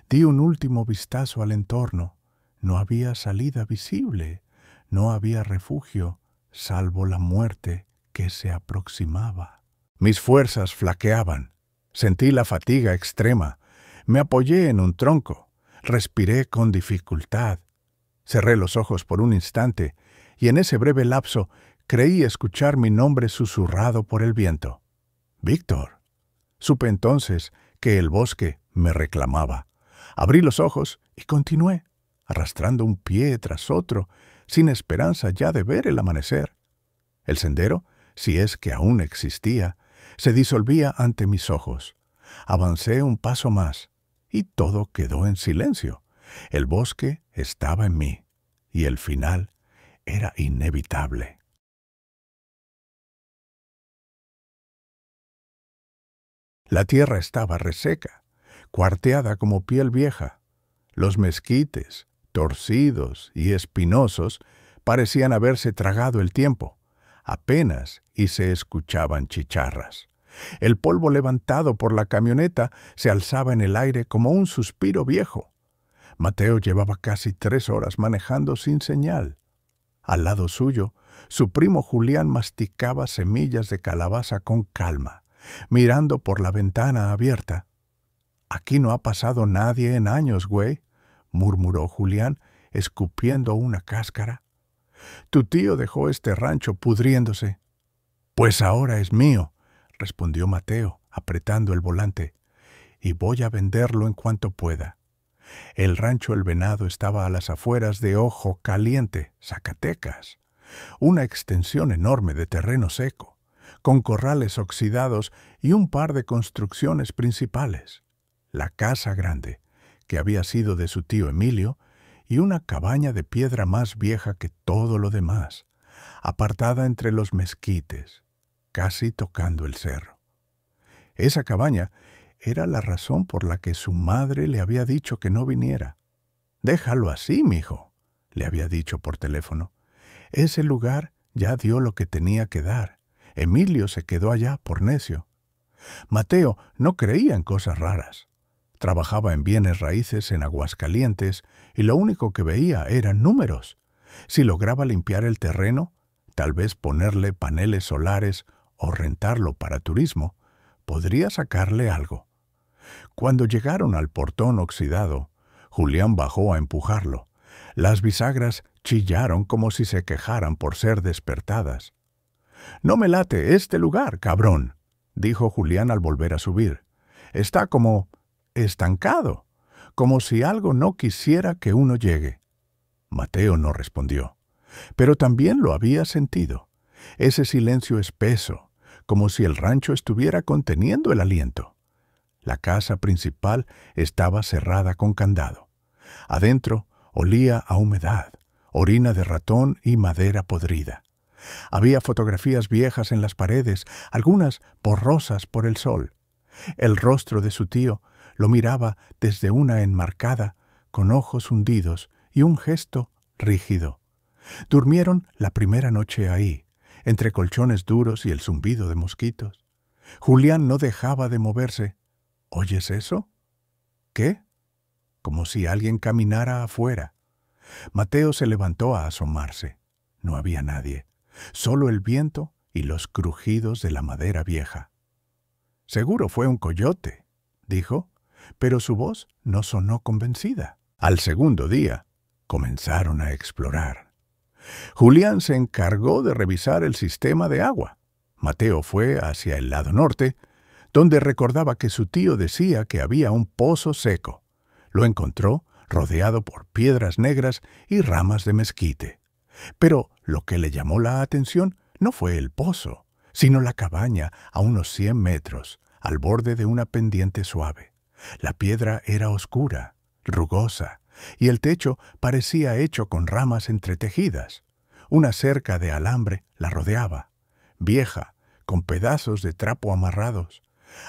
Di un último vistazo al entorno. No había salida visible, no había refugio, salvo la muerte que se aproximaba. Mis fuerzas flaqueaban. Sentí la fatiga extrema. Me apoyé en un tronco. Respiré con dificultad. Cerré los ojos por un instante y en ese breve lapso creí escuchar mi nombre susurrado por el viento. Víctor. Supe entonces que el bosque me reclamaba. Abrí los ojos y continué, arrastrando un pie tras otro, sin esperanza ya de ver el amanecer. El sendero, si es que aún existía, se disolvía ante mis ojos. Avancé un paso más, y todo quedó en silencio. El bosque estaba en mí, y el final era inevitable. La tierra estaba reseca, cuarteada como piel vieja. Los mezquites, torcidos y espinosos, parecían haberse tragado el tiempo. Apenas y se escuchaban chicharras. El polvo levantado por la camioneta se alzaba en el aire como un suspiro viejo. Mateo llevaba casi 3 horas manejando sin señal. Al lado suyo, su primo Julián masticaba semillas de calabaza con calma, mirando por la ventana abierta. «Aquí no ha pasado nadie en años, güey», murmuró Julián, escupiendo una cáscara. «Tu tío dejó este rancho pudriéndose». «Pues ahora es mío», respondió Mateo, apretando el volante, «y voy a venderlo en cuanto pueda». El rancho El Venado estaba a las afueras de Ojo Caliente, Zacatecas, una extensión enorme de terreno seco, con corrales oxidados y un par de construcciones principales. La casa grande, que había sido de su tío Emilio, y una cabaña de piedra más vieja que todo lo demás, apartada entre los mezquites, casi tocando el cerro. Esa cabaña era la razón por la que su madre le había dicho que no viniera. «Déjalo así, mijo», le había dicho por teléfono. Ese lugar ya dio lo que tenía que dar. Emilio se quedó allá por necio. Mateo no creía en cosas raras. Trabajaba en bienes raíces en Aguascalientes y lo único que veía eran números. Si lograba limpiar el terreno, tal vez ponerle paneles solares o rentarlo para turismo, podría sacarle algo. Cuando llegaron al portón oxidado, Julián bajó a empujarlo. Las bisagras chillaron como si se quejaran por ser despertadas. «No me late este lugar, cabrón», dijo Julián al volver a subir. «Está como estancado, como si algo no quisiera que uno llegue». Mateo no respondió, pero también lo había sentido. Ese silencio espeso, como si el rancho estuviera conteniendo el aliento. La casa principal estaba cerrada con candado. Adentro olía a humedad, orina de ratón y madera podrida. Había fotografías viejas en las paredes, algunas borrosas por el sol. El rostro de su tío lo miraba desde una enmarcada, con ojos hundidos y un gesto rígido. Durmieron la primera noche ahí, entre colchones duros y el zumbido de mosquitos. Julián no dejaba de moverse. ¿Oyes eso? ¿Qué? Como si alguien caminara afuera. Mateo se levantó a asomarse. No había nadie, solo el viento y los crujidos de la madera vieja. Seguro fue un coyote, dijo, pero su voz no sonó convencida. Al segundo día, comenzaron a explorar. Julián se encargó de revisar el sistema de agua. Mateo fue hacia el lado norte, donde recordaba que su tío decía que había un pozo seco. Lo encontró rodeado por piedras negras y ramas de mezquite. Pero lo que le llamó la atención no fue el pozo, sino la cabaña a unos 100 metros, al borde de una pendiente suave. La piedra era oscura, rugosa, y el techo parecía hecho con ramas entretejidas. Una cerca de alambre la rodeaba, vieja, con pedazos de trapo amarrados.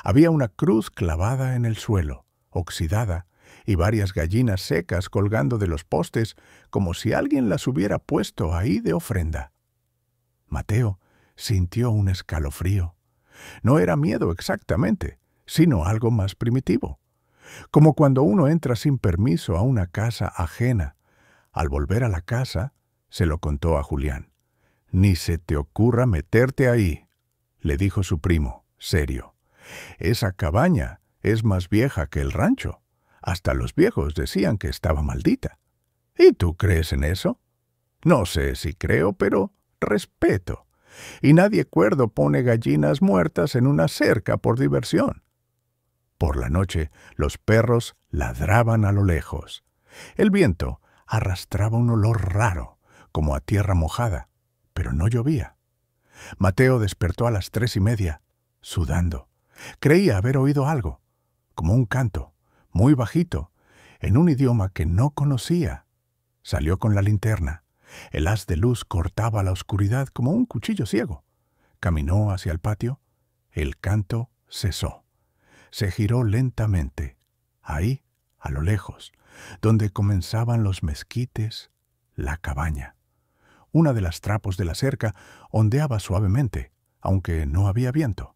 Había una cruz clavada en el suelo, oxidada, y varias gallinas secas colgando de los postes, como si alguien las hubiera puesto ahí de ofrenda. Mateo sintió un escalofrío. No era miedo exactamente, sino algo más primitivo. Como cuando uno entra sin permiso a una casa ajena. Al volver a la casa, se lo contó a Julián. «Ni se te ocurra meterte ahí», le dijo su primo, serio. «Esa cabaña es más vieja que el rancho. Hasta los viejos decían que estaba maldita. ¿Y tú crees en eso?» «No sé si creo, pero respeto. Y nadie cuerdo pone gallinas muertas en una cerca por diversión». Por la noche, los perros ladraban a lo lejos. El viento arrastraba un olor raro, como a tierra mojada, pero no llovía. Mateo despertó a las 3:30, sudando. Creía haber oído algo, como un canto, muy bajito, en un idioma que no conocía. Salió con la linterna. El haz de luz cortaba la oscuridad como un cuchillo ciego. Caminó hacia el patio. El canto cesó. Se giró lentamente. Ahí, a lo lejos, donde comenzaban los mezquites, la cabaña. Una de las trapos de la cerca ondeaba suavemente, aunque no había viento.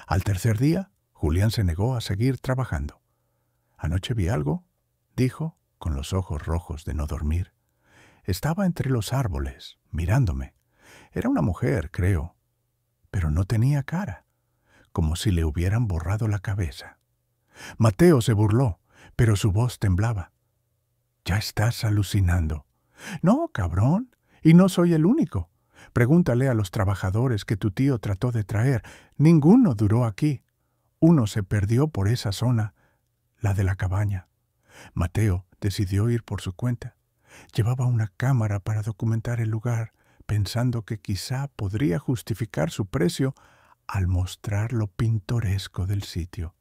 Al tercer día, Julián se negó a seguir trabajando. «Anoche vi algo», dijo, con los ojos rojos de no dormir. «Estaba entre los árboles, mirándome. Era una mujer, creo, pero no tenía cara, como si le hubieran borrado la cabeza». Mateo se burló, pero su voz temblaba. «Ya estás alucinando». «No, cabrón, y no soy el único. Pregúntale a los trabajadores que tu tío trató de traer. Ninguno duró aquí. Uno se perdió por esa zona, la de la cabaña». Mateo decidió ir por su cuenta. Llevaba una cámara para documentar el lugar, pensando que quizá podría justificar su precio al mostrar lo pintoresco del sitio.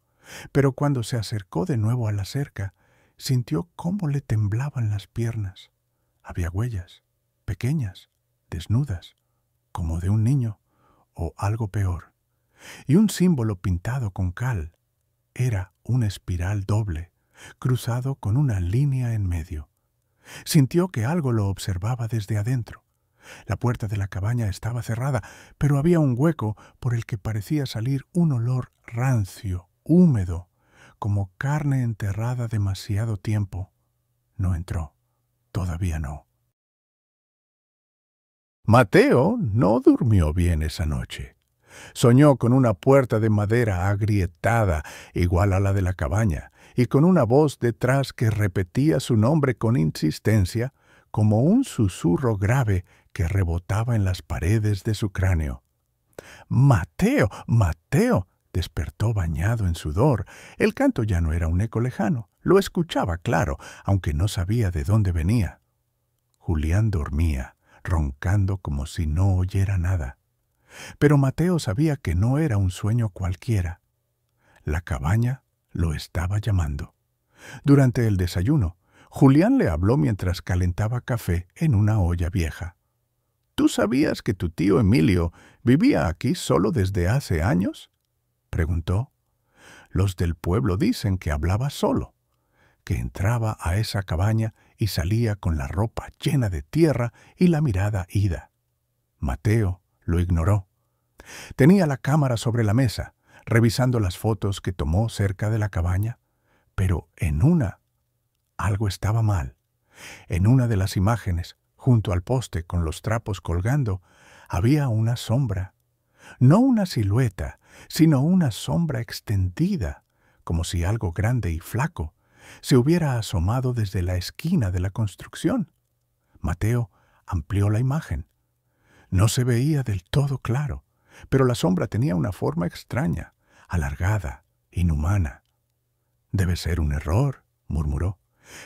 Pero cuando se acercó de nuevo a la cerca, sintió cómo le temblaban las piernas. Había huellas, pequeñas, desnudas, como de un niño, o algo peor. Y un símbolo pintado con cal. Era una espiral doble, cruzado con una línea en medio. Sintió que algo lo observaba desde adentro. La puerta de la cabaña estaba cerrada, pero había un hueco por el que parecía salir un olor rancio, húmedo, como carne enterrada demasiado tiempo. No entró. Todavía no. Mateo no durmió bien esa noche. Soñó con una puerta de madera agrietada, igual a la de la cabaña, y con una voz detrás que repetía su nombre con insistencia, como un susurro grave que rebotaba en las paredes de su cráneo. «¡Mateo! ¡Mateo!», despertó bañado en sudor. El canto ya no era un eco lejano. Lo escuchaba claro, aunque no sabía de dónde venía. Julián dormía, roncando como si no oyera nada. Pero Mateo sabía que no era un sueño cualquiera. La cabaña lo estaba llamando. Durante el desayuno, Julián le habló mientras calentaba café en una olla vieja. ¿Tú sabías que tu tío Emilio vivía aquí solo desde hace años? Preguntó. Los del pueblo dicen que hablaba solo, que entraba a esa cabaña y salía con la ropa llena de tierra y la mirada ida. Mateo lo ignoró. Tenía la cámara sobre la mesa, revisando las fotos que tomó cerca de la cabaña, pero algo estaba mal. En una de las imágenes, junto al poste con los trapos colgando, había una sombra. No una silueta, sino una sombra extendida, como si algo grande y flaco se hubiera asomado desde la esquina de la construcción. Mateo amplió la imagen. No se veía del todo claro, pero la sombra tenía una forma extraña, alargada, inhumana. «Debe ser un error», murmuró.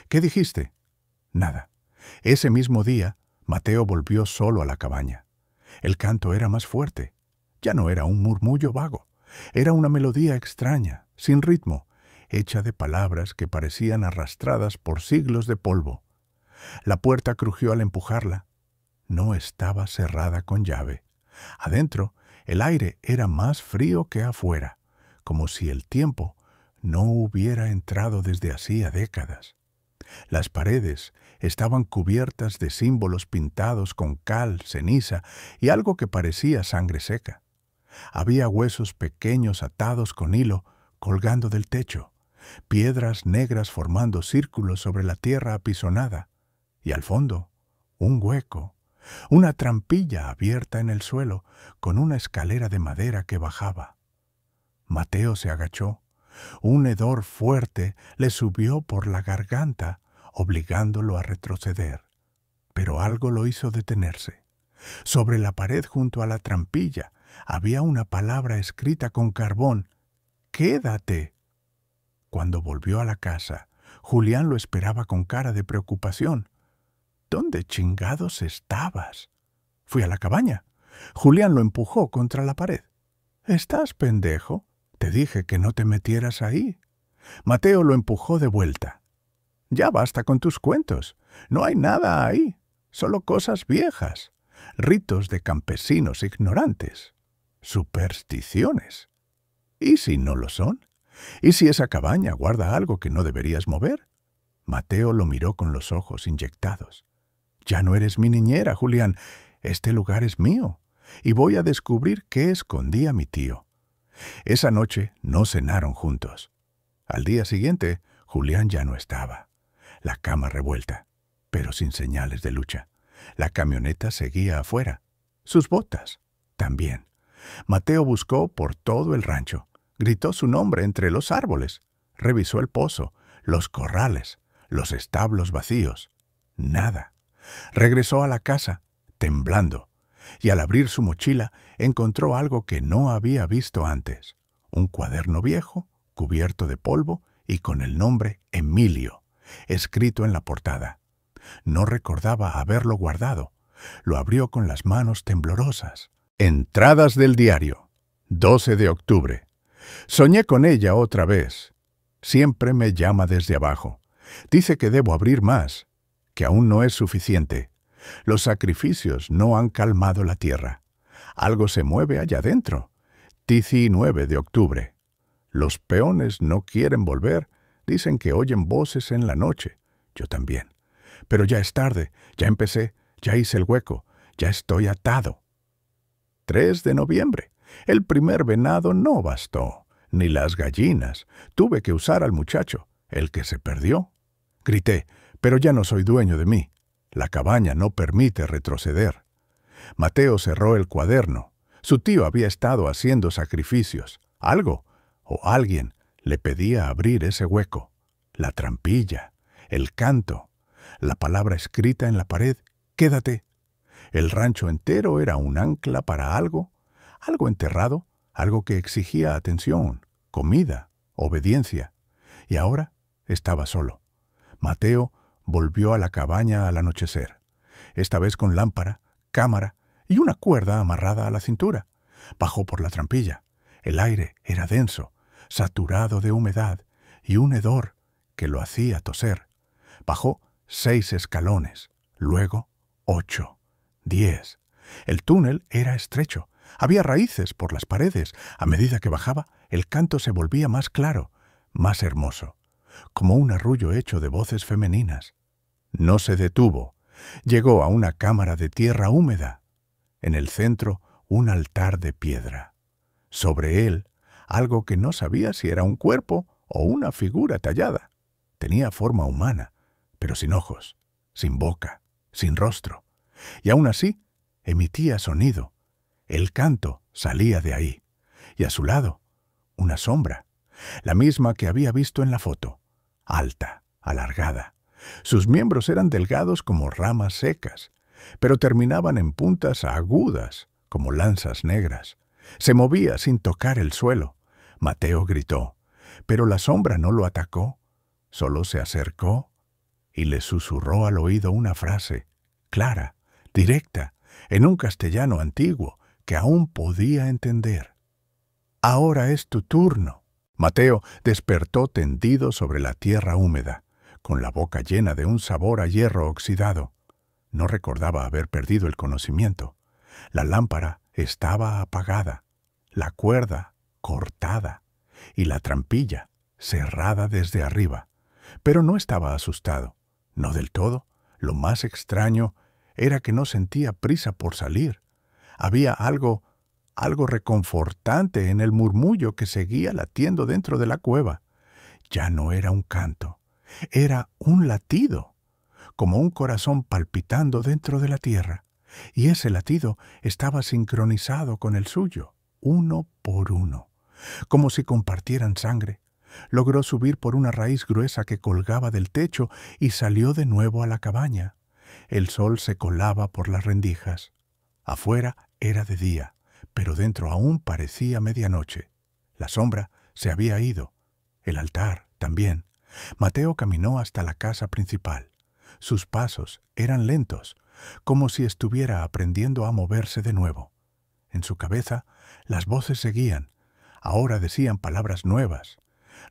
«¿Qué dijiste?» «Nada». Ese mismo día, Mateo volvió solo a la cabaña. El canto era más fuerte. Ya no era un murmullo vago. Era una melodía extraña, sin ritmo, hecha de palabras que parecían arrastradas por siglos de polvo. La puerta crujió al empujarla. No estaba cerrada con llave. Adentro, el aire era más frío que afuera, como si el tiempo no hubiera entrado desde hacía décadas. Las paredes estaban cubiertas de símbolos pintados con cal, ceniza y algo que parecía sangre seca. Había huesos pequeños atados con hilo colgando del techo, piedras negras formando círculos sobre la tierra apisonada, y al fondo, un hueco, una trampilla abierta en el suelo con una escalera de madera que bajaba. Mateo se agachó. Un hedor fuerte le subió por la garganta, obligándolo a retroceder. Pero algo lo hizo detenerse. Sobre la pared junto a la trampilla había una palabra escrita con carbón: «Quédate». Cuando volvió a la casa, Julián lo esperaba con cara de preocupación. «¿Dónde chingados estabas?» «Fui a la cabaña». Julián lo empujó contra la pared. «¿Estás pendejo? Te dije que no te metieras ahí». Mateo lo empujó de vuelta. «Ya basta con tus cuentos. No hay nada ahí. Solo cosas viejas. Ritos de campesinos ignorantes. Supersticiones. ¿Y si no lo son? ¿Y si esa cabaña guarda algo que no deberías mover?» Mateo lo miró con los ojos inyectados. «Ya no eres mi niñera, Julián. Este lugar es mío. Y voy a descubrir qué escondía mi tío». Esa noche no cenaron juntos. Al día siguiente, Julián ya no estaba. La cama revuelta, pero sin señales de lucha. La camioneta seguía afuera. Sus botas también. Mateo buscó por todo el rancho. Gritó su nombre entre los árboles. Revisó el pozo, los corrales, los establos vacíos. Nada. Regresó a la casa, temblando, y al abrir su mochila encontró algo que no había visto antes. Un cuaderno viejo, cubierto de polvo y con el nombre Emilio, escrito en la portada. No recordaba haberlo guardado. Lo abrió con las manos temblorosas. Entradas del diario. 12 de octubre. Soñé con ella otra vez. Siempre me llama desde abajo. Dice que debo abrir más, que aún no es suficiente. Los sacrificios no han calmado la tierra. Algo se mueve allá adentro. Tizi 9 de octubre. Los peones no quieren volver. Dicen que oyen voces en la noche. Yo también. Pero ya es tarde. Ya empecé. Ya hice el hueco. Ya estoy atado. 3 de noviembre. El primer venado no bastó. Ni las gallinas. Tuve que usar al muchacho, el que se perdió. Grité, pero ya no soy dueño de mí. La cabaña no permite retroceder. Mateo cerró el cuaderno. Su tío había estado haciendo sacrificios. Algo o alguien le pedía abrir ese hueco. La trampilla, el canto, la palabra escrita en la pared: «Quédate». El rancho entero era un ancla para algo enterrado, algo que exigía atención, comida, obediencia. Y ahora estaba solo. Mateo volvió a la cabaña al anochecer, esta vez con lámpara, cámara y una cuerda amarrada a la cintura. Bajó por la trampilla. El aire era denso, saturado de humedad y un hedor que lo hacía toser. Bajó 6 escalones, luego 8, 10. El túnel era estrecho. Había raíces por las paredes. A medida que bajaba, el canto se volvía más claro, más hermoso, como un arrullo hecho de voces femeninas. No se detuvo. Llegó a una cámara de tierra húmeda. En el centro, un altar de piedra. Sobre él, algo que no sabía si era un cuerpo o una figura tallada. Tenía forma humana, pero sin ojos, sin boca, sin rostro. Y aún así, emitía sonido. El canto salía de ahí. Y a su lado, una sombra, la misma que había visto en la foto, alta, alargada. Sus miembros eran delgados como ramas secas, pero terminaban en puntas agudas, como lanzas negras. Se movía sin tocar el suelo. Mateo gritó, pero la sombra no lo atacó. Solo se acercó y le susurró al oído una frase, clara, directa, en un castellano antiguo que aún podía entender. «Ahora es tu turno». Mateo despertó tendido sobre la tierra húmeda, con la boca llena de un sabor a hierro oxidado. No recordaba haber perdido el conocimiento. La lámpara estaba apagada, la cuerda cortada y la trampilla cerrada desde arriba. Pero no estaba asustado, no del todo. Lo más extraño era que no sentía prisa por salir. Había algo reconfortante en el murmullo que seguía latiendo dentro de la cueva. Ya no era un canto, era un latido, como un corazón palpitando dentro de la tierra. Y ese latido estaba sincronizado con el suyo, uno por uno, como si compartieran sangre. Logró subir por una raíz gruesa que colgaba del techo y salió de nuevo a la cabaña. El sol se colaba por las rendijas. Afuera era de día, pero dentro aún parecía medianoche. La sombra se había ido, el altar también. Mateo caminó hasta la casa principal. Sus pasos eran lentos, como si estuviera aprendiendo a moverse de nuevo. En su cabeza las voces seguían. Ahora decían palabras nuevas.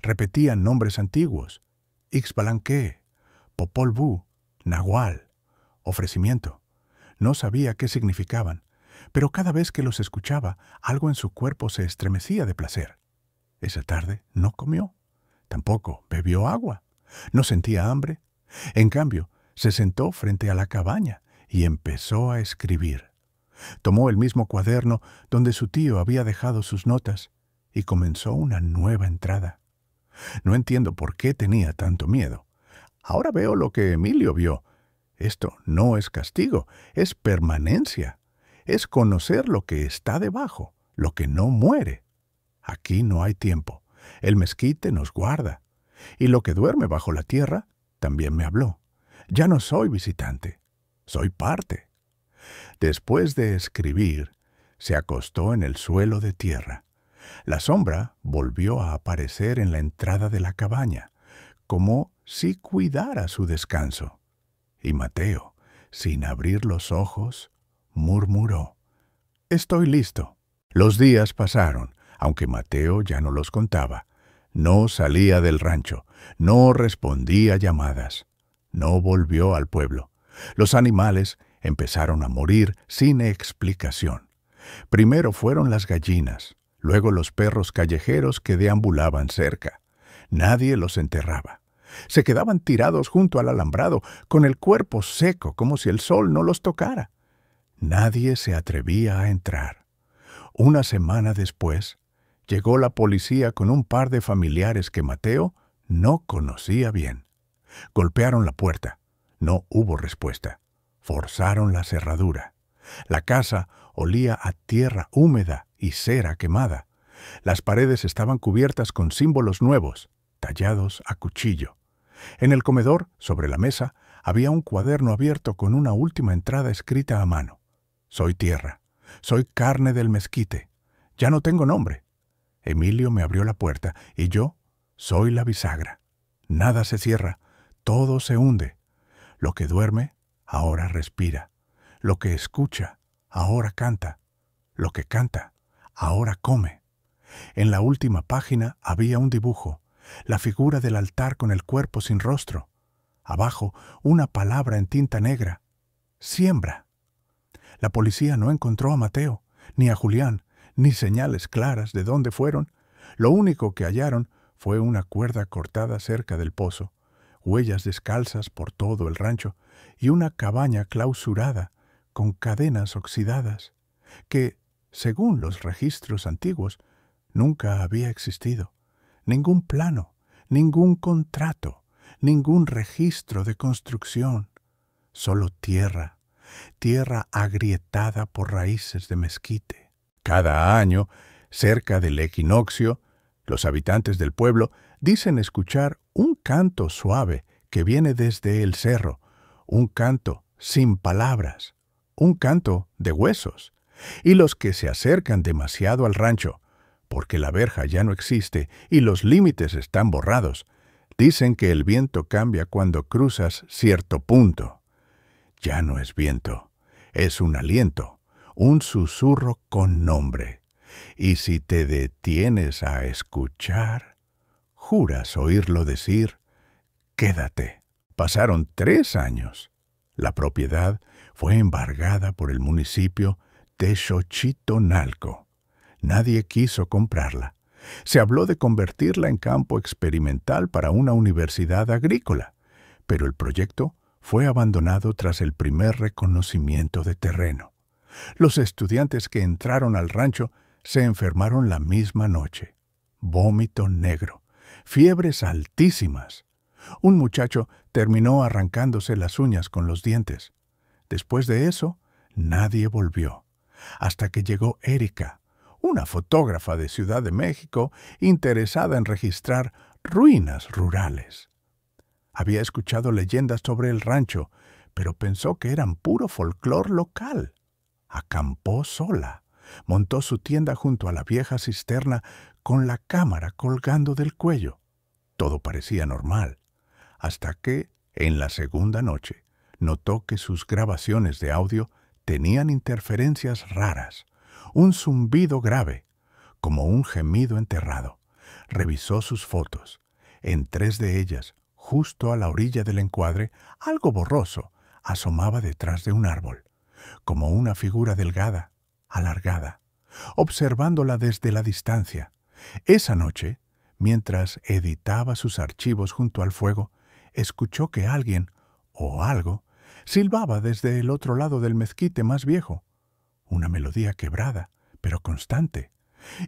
Repetían nombres antiguos: Ixbalanque, Popol Vuh, Nahual, ofrecimiento. No sabía qué significaban, pero cada vez que los escuchaba, algo en su cuerpo se estremecía de placer. Esa tarde no comió, tampoco bebió agua, no sentía hambre. En cambio, se sentó frente a la cabaña y empezó a escribir. Tomó el mismo cuaderno donde su tío había dejado sus notas y comenzó una nueva entrada. No entiendo por qué tenía tanto miedo. Ahora veo lo que Emilio vio. Esto no es castigo, es permanencia. Es conocer lo que está debajo, lo que no muere. Aquí no hay tiempo. El mezquite nos guarda. Y lo que duerme bajo la tierra también me habló. Ya no soy visitante, soy parte. Después de escribir, se acostó en el suelo de tierra. La sombra volvió a aparecer en la entrada de la cabaña, como si cuidara su descanso. Y Mateo, sin abrir los ojos, murmuró: «Estoy listo». Los días pasaron, aunque Mateo ya no los contaba. No salía del rancho, no respondía llamadas, no volvió al pueblo. Los animales empezaron a morir sin explicación. Primero fueron las gallinas, luego los perros callejeros que deambulaban cerca. Nadie los enterraba. Se quedaban tirados junto al alambrado, con el cuerpo seco, como si el sol no los tocara. Nadie se atrevía a entrar. Una semana después, llegó la policía con un par de familiares que Mateo no conocía bien. Golpearon la puerta. No hubo respuesta. Forzaron la cerradura. La casa olía a tierra húmeda y cera quemada. Las paredes estaban cubiertas con símbolos nuevos, tallados a cuchillo. En el comedor, sobre la mesa, había un cuaderno abierto con una última entrada escrita a mano. «Soy tierra. Soy carne del mezquite. Ya no tengo nombre. Emilio me abrió la puerta y yo soy la bisagra. Nada se cierra, todo se hunde. Lo que duerme, ahora respira. Lo que escucha, ahora canta. Lo que canta, ahora come». En la última página había un dibujo, la figura del altar con el cuerpo sin rostro. Abajo, una palabra en tinta negra: «Siembra». La policía no encontró a Mateo, ni a Julián, ni señales claras de dónde fueron. Lo único que hallaron fue una cuerda cortada cerca del pozo, huellas descalzas por todo el rancho y una cabaña clausurada con cadenas oxidadas, que, según los registros antiguos, nunca había existido. Ningún plano, ningún contrato, ningún registro de construcción. Solo tierra, tierra agrietada por raíces de mezquite. Cada año, cerca del equinoccio, los habitantes del pueblo dicen escuchar un canto suave que viene desde el cerro, un canto sin palabras, un canto de huesos. Y los que se acercan demasiado al rancho, porque la verja ya no existe y los límites están borrados, dicen que el viento cambia cuando cruzas cierto punto. Ya no es viento, es un aliento, un susurro con nombre. Y si te detienes a escuchar, juras oírlo decir, quédate. Pasaron 3 años. La propiedad fue embargada por el municipio de Xochitonalco. Nadie quiso comprarla. Se habló de convertirla en campo experimental para una universidad agrícola, pero el proyecto fue abandonado tras el primer reconocimiento de terreno. Los estudiantes que entraron al rancho se enfermaron la misma noche. Vómito negro, fiebres altísimas. Un muchacho terminó arrancándose las uñas con los dientes. Después de eso, nadie volvió, hasta que llegó Erika, una fotógrafa de Ciudad de México interesada en registrar ruinas rurales. Había escuchado leyendas sobre el rancho, pero pensó que eran puro folclor local. Acampó sola, montó su tienda junto a la vieja cisterna con la cámara colgando del cuello. Todo parecía normal, hasta que, en la segunda noche, notó que sus grabaciones de audio tenían interferencias raras, un zumbido grave, como un gemido enterrado. Revisó sus fotos. En 3 de ellas, justo a la orilla del encuadre, algo borroso asomaba detrás de un árbol, como una figura delgada, alargada, observándola desde la distancia. Esa noche, mientras editaba sus archivos junto al fuego, escuchó que alguien, o algo, silbaba desde el otro lado del mezquite más viejo. Una melodía quebrada, pero constante,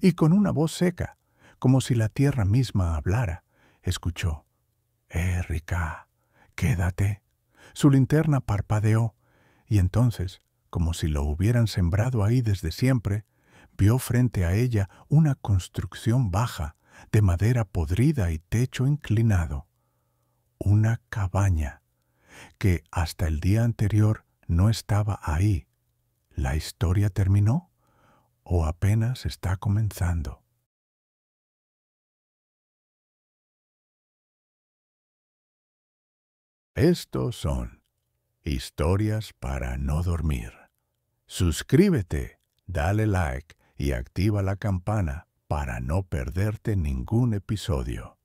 y con una voz seca, como si la tierra misma hablara. Escuchó: «Erika, quédate». Su linterna parpadeó, y entonces, como si lo hubieran sembrado ahí desde siempre, vio frente a ella una construcción baja, de madera podrida y techo inclinado. Una cabaña, que hasta el día anterior no estaba ahí. ¿La historia terminó o apenas está comenzando? Estos son historias para no dormir. Suscríbete, dale like y activa la campana para no perderte ningún episodio.